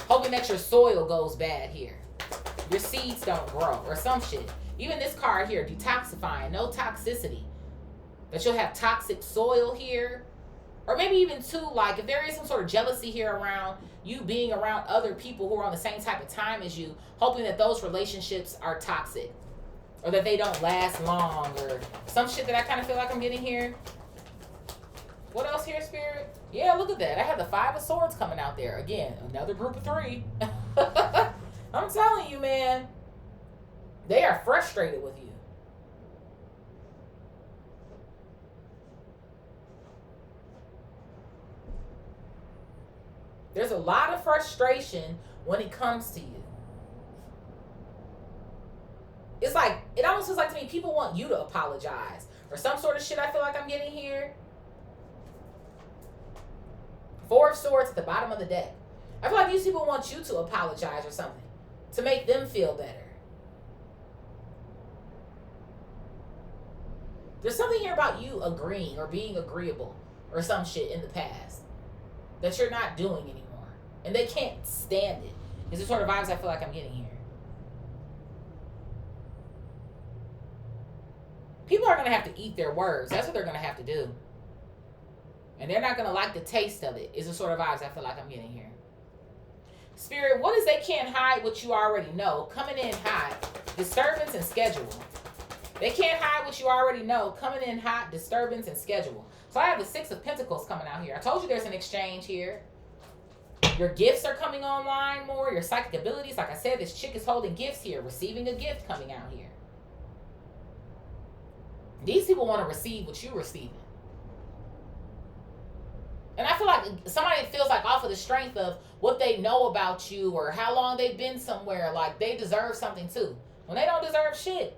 Hoping that your soil goes bad here. Your seeds don't grow or some shit. Even this card here, detoxifying, no toxicity. That you'll have toxic soil here. Or maybe even too, like if there is some sort of jealousy here around you being around other people who are on the same type of time as you, hoping that those relationships are toxic or that they don't last long or some shit that I kind of feel like I'm getting here. What else here, Spirit? Yeah, look at that. I have the 5 of Swords coming out there. Again, another group of 3. I'm telling you, man. They are frustrated with you. There's a lot of frustration when it comes to you. It's like, it almost feels like to me, people want you to apologize. Or some sort of shit I feel like I'm getting here. 4 of Swords at the bottom of the deck. I feel like these people want you to apologize or something. To make them feel better. There's something here about you agreeing or being agreeable or some shit in the past that you're not doing anymore. And they can't stand it. It's the sort of vibes I feel like I'm getting here. People are going to have to eat their words. That's what they're going to have to do. And they're not going to like the taste of it. Is the sort of vibes I feel like I'm getting here. Spirit, what is they can't hide what you already know? Coming in hot. Disturbance and schedule. They can't hide what you already know. Coming in hot, disturbance, and schedule. So I have the 6 of Pentacles coming out here. I told you there's an exchange here. Your gifts are coming online more. Your psychic abilities. Like I said, this chick is holding gifts here. Receiving a gift coming out here. These people want to receive what you're receiving. And I feel like somebody feels like off of the strength of what they know about you or how long they've been somewhere, like they deserve something too. When they don't deserve shit.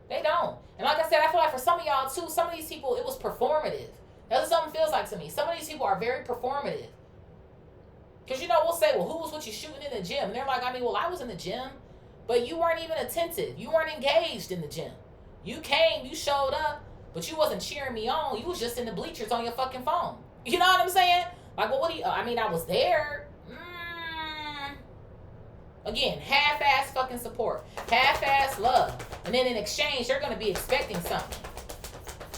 They don't. And like I said, I feel like for some of y'all too, some of these people, it was performative. That's what something feels like to me. Some of these people are very performative. Because, you know, we'll say, well, who was with you shooting in the gym? And they're like, I mean, well, I was in the gym, but you weren't even attentive. You weren't engaged in the gym. You came, you showed up, but you wasn't cheering me on. You was just in the bleachers on your fucking phone. You know what I'm saying? Like, well, what do you, I mean, I was there. Again, half-ass fucking support. Half-ass love. And then in exchange, they're going to be expecting something.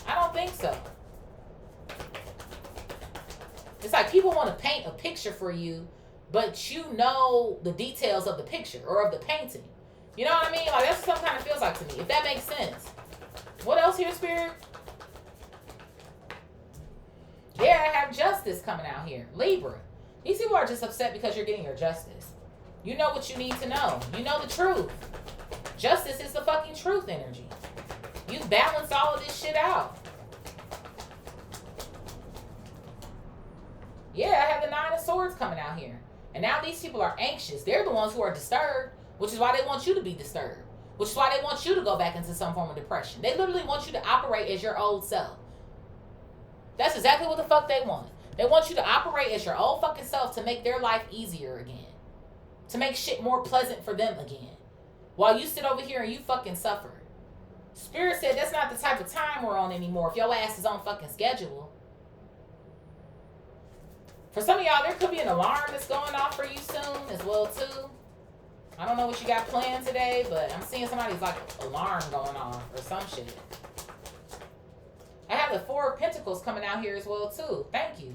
I don't think so. It's like people want to paint a picture for you, but you know the details of the picture or of the painting. You know what I mean? Like, that's what some kind of feels like to me, if that makes sense. What else here, Spirit? Yeah, I have justice coming out here. Libra. These people are just upset because you're getting your justice. You know what you need to know. You know the truth. Justice is the fucking truth energy. You balance all of this shit out. Yeah, I have the 9 of Swords coming out here. And now these people are anxious. They're the ones who are disturbed, which is why they want you to be disturbed. Which is why they want you to go back into some form of depression. They literally want you to operate as your old self. That's exactly what the fuck they want. They want you to operate as your old fucking self to make their life easier again. To make shit more pleasant for them again. While you sit over here and you fucking suffer. Spirit said that's not the type of time we're on anymore if your ass is on fucking schedule. For some of y'all, there could be an alarm that's going off for you soon as well too. I don't know what you got planned today, but I'm seeing somebody's like alarm going off or some shit. I have the 4 of Pentacles coming out here as well too. Thank you.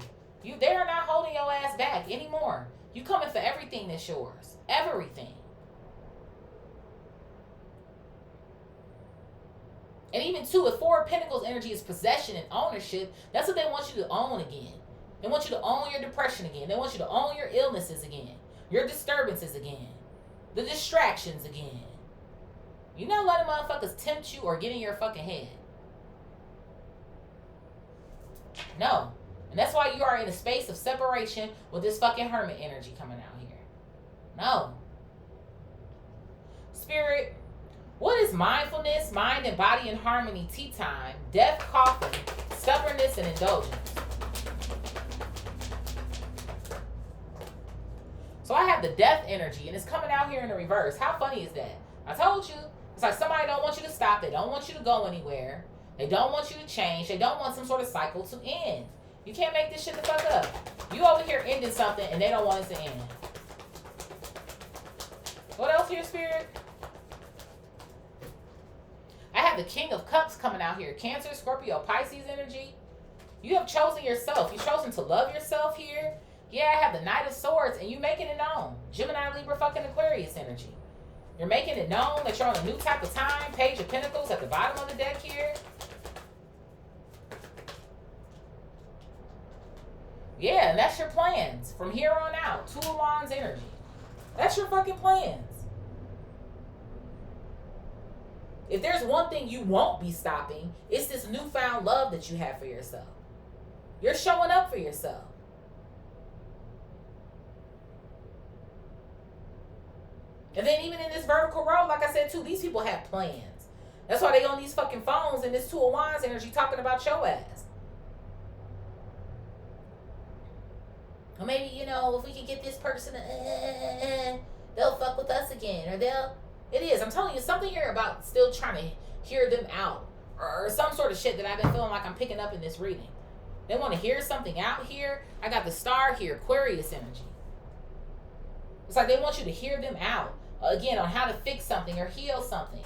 They are not holding your ass back anymore. You coming for everything that's yours. Everything. And even too, if 4 of Pentacles energy is possession and ownership, that's what they want you to own again. They want you to own your depression again. They want you to own your illnesses again. Your disturbances again. The distractions again. You not letting motherfuckers tempt you or get in your fucking head. No. And that's why you are in a space of separation with this fucking hermit energy coming out here. No. Spirit, what is mindfulness, mind and body in harmony, tea time, death, coffin, stubbornness, and indulgence? So I have the death energy, and it's coming out here in the reverse. How funny is that? I told you. It's like somebody don't want you to stop. They don't want you to go anywhere. They don't want you to change. They don't want some sort of cycle to end. You can't make this shit the fuck up. You over here ending something, and they don't want it to end. What else here, Spirit? I have the King of Cups coming out here. Cancer, Scorpio, Pisces energy. You have chosen yourself. You've chosen to love yourself here. Yeah, I have the Knight of Swords, and you making it known. Gemini, Libra, fucking Aquarius energy. You're making it known that you're on a new type of time. Page of Pentacles at the bottom of the deck here. Yeah, and that's your plans from here on out. Two of Wands energy. That's your fucking plans. If there's one thing you won't be stopping, it's this newfound love that you have for yourself. You're showing up for yourself. And then even in this vertical row, like I said too, these people have plans. That's why they on these fucking phones and this Two of Wands energy talking about your ass. Or maybe, you know, if we could get this person, they'll fuck with us again. Or it is. I'm telling you, something here about still trying to hear them out. Or some sort of shit that I've been feeling like I'm picking up in this reading. They want to hear something out here. I got the star here, Aquarius energy. It's like they want you to hear them out. Again, on how to fix something or heal something.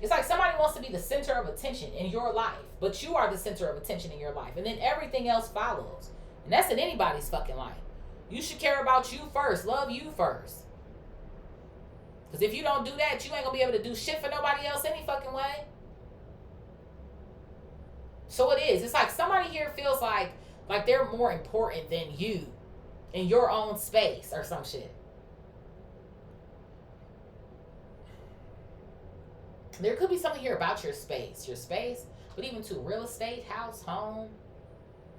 It's like somebody wants to be the center of attention in your life. But you are the center of attention in your life. And then everything else follows. And that's in anybody's fucking life. You should care about you first. Love you first. Because if you don't do that, you ain't going to be able to do shit for nobody else any fucking way. So it is. It's like somebody here feels like they're more important than you in your own space or some shit. There could be something here about your space. But even to real estate, house, home.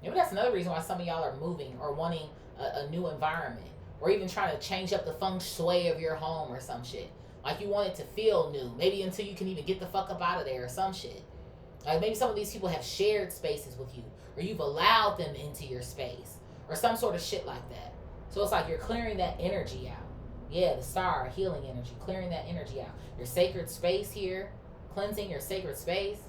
Maybe that's another reason why some of y'all are moving or wanting a new environment. Or even trying to change up the feng shui of your home or some shit. Like you want it to feel new. Maybe until you can even get the fuck up out of there or some shit. Like maybe some of these people have shared spaces with you. Or you've allowed them into your space. Or some sort of shit like that. So it's like you're clearing that energy out. Yeah, the star, healing energy. Clearing that energy out. Your sacred space here. Cleansing your sacred space.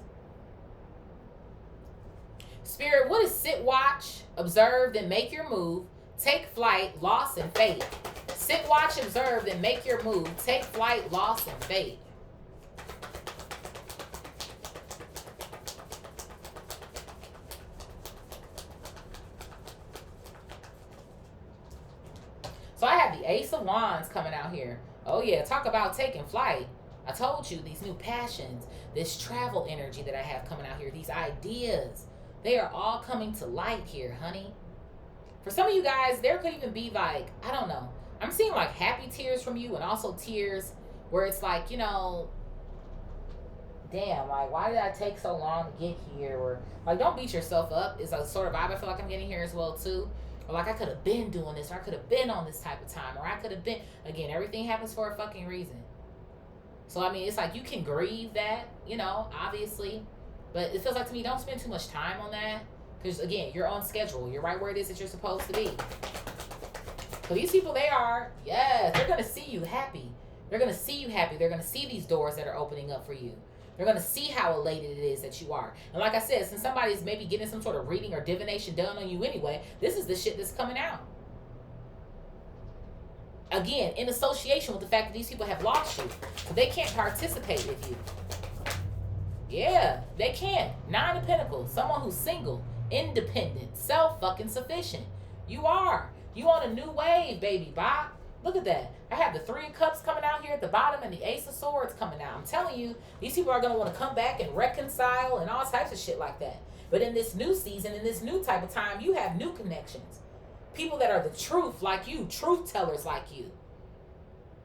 Spirit, what is sit, watch, observe, then make your move, take flight, loss, and fate? Sit, watch, observe, then make your move, take flight, loss, and fate. So I have the Ace of Wands coming out here. Oh yeah, talk about taking flight. I told you, these new passions, this travel energy that I have coming out here, these ideas. They are all coming to light here, honey. For some of you guys, there could even be like, I don't know. I'm seeing like happy tears from you and also tears where it's like, you know, damn, like, why did I take so long to get here? Or like, don't beat yourself up. It's a sort of vibe I feel like I'm getting here as well too. Or like, I could have been doing this, or I could have been on this type of time, or I could have been, again, everything happens for a fucking reason. So, I mean, it's like you can grieve that, you know, obviously. But it feels like to me, don't spend too much time on that. Because, again, you're on schedule. You're right where it is that you're supposed to be. So these people, they are, yes, they're going to see you happy. They're going to see you happy. They're going to see these doors that are opening up for you. They're going to see how elated it is that you are. And like I said, since somebody's maybe getting some sort of reading or divination done on you anyway, this is the shit that's coming out. Again, in association with the fact that these people have lost you. So they can't participate with you. Yeah, they can't. 9 of Pentacles. Someone who's single, independent, self-fucking-sufficient. You are. You on a new wave, baby. Bye. Look at that. I have the 3 of Cups coming out here at the bottom and the Ace of Swords coming out. I'm telling you, these people are going to want to come back and reconcile and all types of shit like that. But in this new season, in this new type of time, you have new connections. People that are the truth like you, truth tellers like you,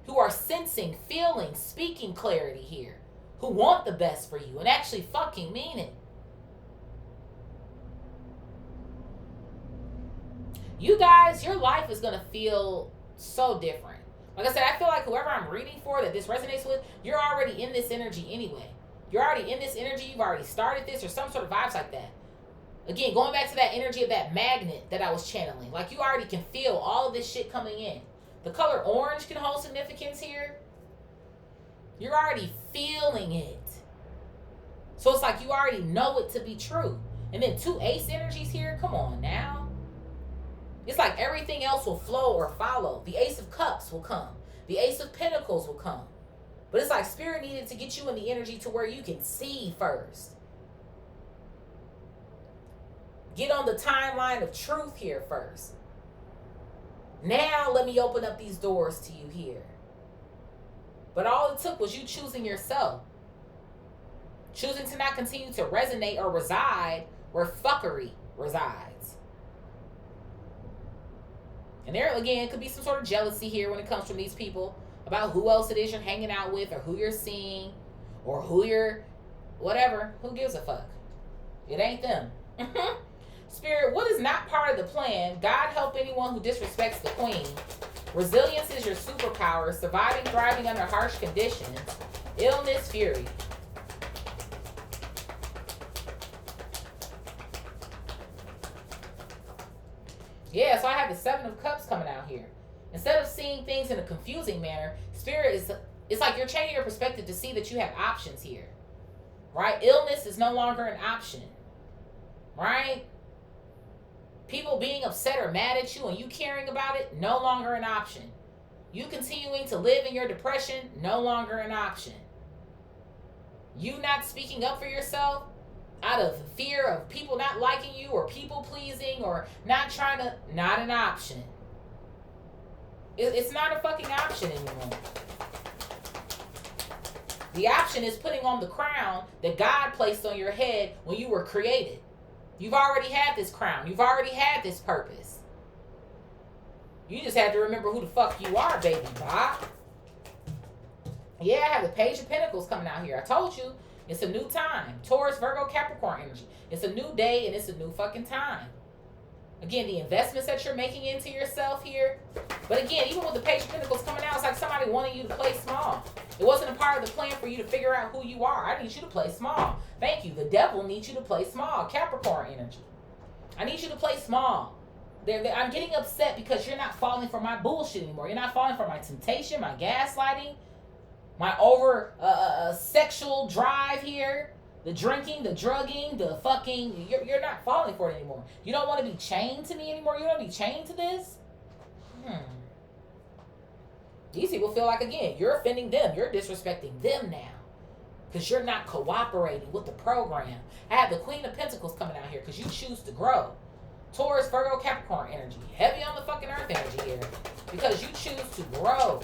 who are sensing, feeling, speaking clarity here, who want the best for you and actually fucking mean it. You guys, your life is going to feel so different. Like I said, I feel like whoever I'm reading for that this resonates with, you're already in this energy anyway. You're already in this energy. You've already started this or some sort of vibes like that. Again, going back to that energy of that magnet that I was channeling. Like you already can feel all of this shit coming in. The color orange can hold significance here. You're already feeling it. So it's like you already know it to be true. And then 2 ace energies here. Come on now. It's like everything else will flow or follow. The Ace of Cups will come. The Ace of Pentacles will come. But it's like Spirit needed to get you in the energy to where you can see first. Get on the timeline of truth here first. Now let me open up these doors to you here. But all it took was you choosing yourself. Choosing to not continue to resonate or reside where fuckery resides. And there, again, could be some sort of jealousy here when it comes from these people about who else it is you're hanging out with or who you're seeing or who you're whatever. Who gives a fuck? It ain't them. Spirit, what is not part of the plan? God help anyone who disrespects the queen. Resilience is your superpower. Surviving, thriving under harsh conditions. Illness, fury. Yeah, so I have the Seven of Cups coming out here. Instead of seeing things in a confusing manner, Spirit is, it's like you're changing your perspective to see that you have options here. Right? Illness is no longer an option. Right? People being upset or mad at you and you caring about it, no longer an option. You continuing to live in your depression, no longer an option. You not speaking up for yourself out of fear of people not liking you or people pleasing or not trying to, not an option. It's not a fucking option anymore. The option is putting on the crown that God placed on your head when you were created. You've already had this crown. You've already had this purpose. You just have to remember who the fuck you are, baby. Bob. Yeah, I have the Page of Pentacles coming out here. I told you, it's a new time. Taurus, Virgo, Capricorn energy. It's a new day and it's a new fucking time. Again, the investments that you're making into yourself here. But again, even with the Page of Pentacles coming out, it's like somebody wanted you to play small. It wasn't a part of the plan for you to figure out who you are. I need you to play small. Thank you. The devil needs you to play small. Capricorn energy. I need you to play small. I'm getting upset because you're not falling for my bullshit anymore. You're not falling for my temptation, my gaslighting, my over sexual drive here. The drinking, the drugging, the fucking, you're not falling for it anymore. You don't want to be chained to me anymore. You don't want to be chained to this. These people feel like, again, you're offending them. You're disrespecting them now. Because you're not cooperating with the program. I have the Queen of Pentacles coming out here because you choose to grow. Taurus, Virgo, Capricorn energy. Heavy on the fucking earth energy here. Because you choose to grow.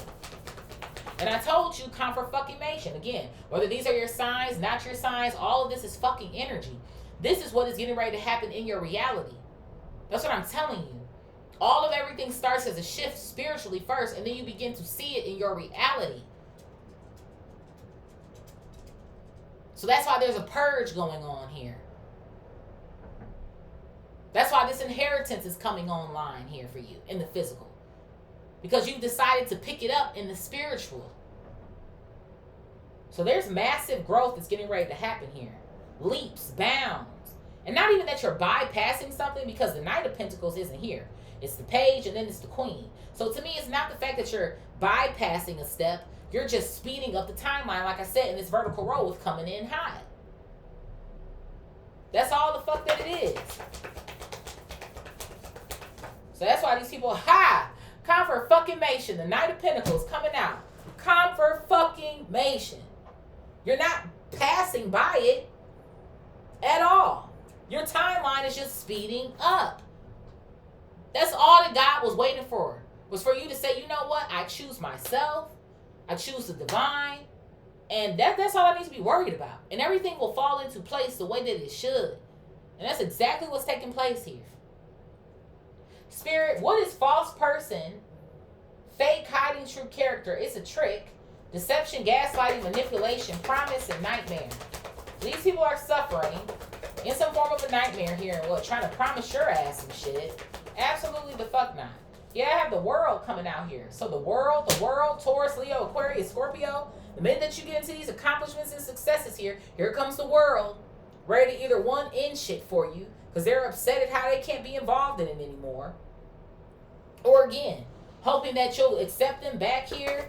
And I told you, confirmation. Again, whether these are your signs, not your signs, all of this is fucking energy. This is what is getting ready to happen in your reality. That's what I'm telling you. All of everything starts as a shift spiritually first, and then you begin to see it in your reality. So that's why there's a purge going on here. That's why this inheritance is coming online here for you in the physical. Because you've decided to pick it up in the spiritual. So there's massive growth that's getting ready to happen here. Leaps, bounds. And not even that you're bypassing something, because the Knight of Pentacles isn't here. It's the Page and then it's the Queen. So to me, it's not the fact that you're bypassing a step. You're just speeding up the timeline, like I said, in this vertical row with coming in high. That's all the fuck that it is. So that's why these people, confirmation. The Knight of Pentacles coming out. Confirmation. You're not passing by it at all. Your timeline is just speeding up. That's all that God was waiting for. Was for you to say, you know what? I choose myself. I choose the divine. And that's all I need to be worried about. And everything will fall into place the way that it should. And that's exactly what's taking place here. Spirit, what is false person? Fake, hiding true character. It's a trick. Deception, gaslighting, manipulation, promise, and nightmare. These people are suffering in some form of a nightmare here. And what? Trying to promise your ass some shit. Absolutely the fuck not. Yeah, I have the World coming out here. So the world, Taurus, Leo, Aquarius, Scorpio. The minute that you get into these accomplishments and successes here comes the World. Ready to either one, end shit for you. Because they're upset at how they can't be involved in it anymore. Or again, hoping that you'll accept them back here.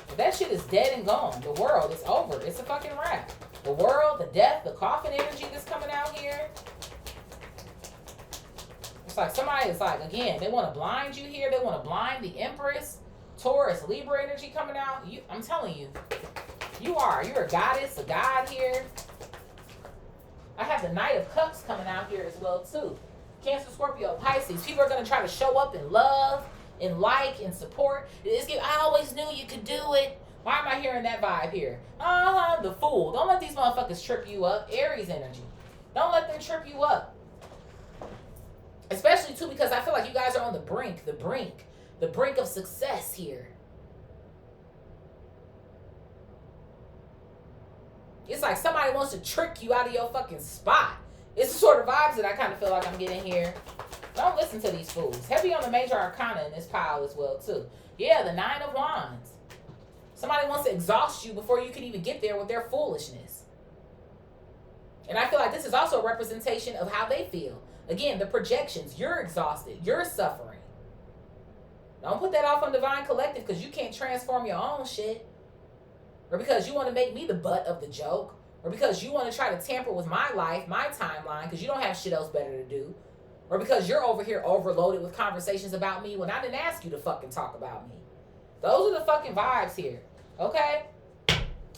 But that shit is dead and gone. The World is over. It's a fucking wrap. The World, the death, the coffin energy that's coming out here. It's like somebody is like, again, they want to blind you here. They want to blind the Empress. Taurus, Libra energy coming out. I'm telling you, you're a goddess, a god here. I have the Knight of Cups coming out here as well too. Cancer, Scorpio, Pisces. People are going to try to show up in love, in like, in support. I always knew you could do it. Why am I hearing that vibe here? The Fool. Don't let these motherfuckers trip you up. Aries energy. Don't let them trip you up. Especially too because I feel like you guys are on the brink of success here. It's like somebody wants to trick you out of your fucking spot. It's the sort of vibes that I kind of feel like I'm getting here. Don't listen to these fools. Heavy on the major arcana in this pile as well too. Yeah, the 9 of Wands. Somebody wants to exhaust you before you can even get there with their foolishness. And I feel like this is also a representation of how they feel. Again, the projections. You're exhausted. You're suffering. Don't put that off on Divine Collective because you can't transform your own shit. Or because you want to make me the butt of the joke. Or because you want to try to tamper with my life, my timeline, because you don't have shit else better to do. Or because you're over here overloaded with conversations about me when I didn't ask you to fucking talk about me. Those are the fucking vibes here. Okay?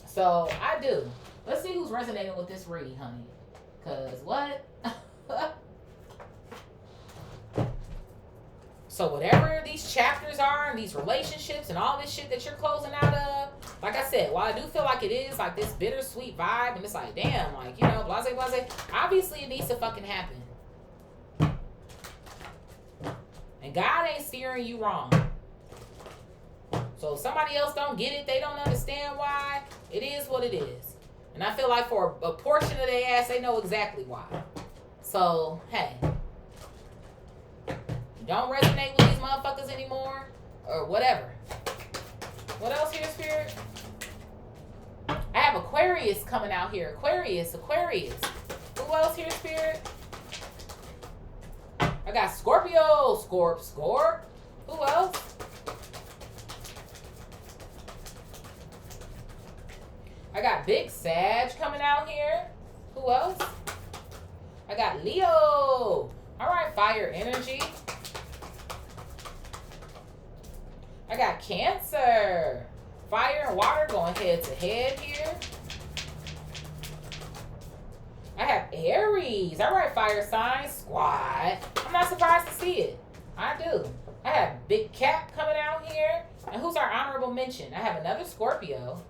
So, I do. Let's see who's resonating with this read, honey. Because what? So whatever these chapters are and these relationships and all this shit that you're closing out of, like I said, while I do feel like it is like this bittersweet vibe and it's like, damn, like, you know, blase, obviously it needs to fucking happen. And God ain't steering you wrong. So if somebody else don't get it, they don't understand why, it is what it is. And I feel like for a portion of their ass, they know exactly why. So, hey. Don't resonate with these motherfuckers anymore. Or whatever. What else here, Spirit? I have Aquarius coming out here. Aquarius. Who else here, Spirit? I got Scorpio. Scorp. Who else? I got Big Sag coming out here. Who else? I got Leo. All right, fire energy. I got Cancer. Fire and water going head to head here. I have Aries. All right, fire sign squad. I'm not surprised to see it. I do. I have Big Cat coming out here. And who's our honorable mention? I have another Scorpio.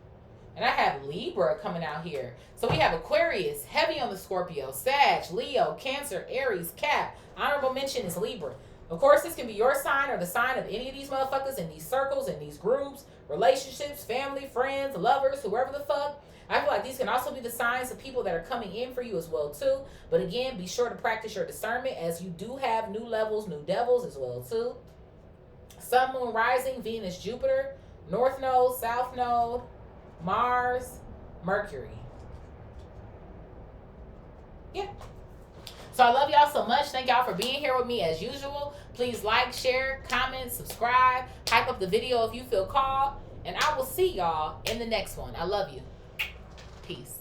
And I have Libra coming out here. So we have Aquarius, heavy on the Scorpio, Sag, Leo, Cancer, Aries, Cap. Honorable mention is Libra. Of course, this can be your sign or the sign of any of these motherfuckers in these circles, in these groups, relationships, family, friends, lovers, whoever the fuck. I feel like these can also be the signs of people that are coming in for you as well, too. But again, be sure to practice your discernment as you do have new levels, new devils as well, too. Sun, Moon, Rising, Venus, Jupiter, North Node, South Node, Mars, Mercury. Yeah. So I love y'all so much. Thank y'all for being here with me as usual. Please like, share, comment, subscribe, hype up the video if you feel called. And I will see y'all in the next one. I love you. Peace.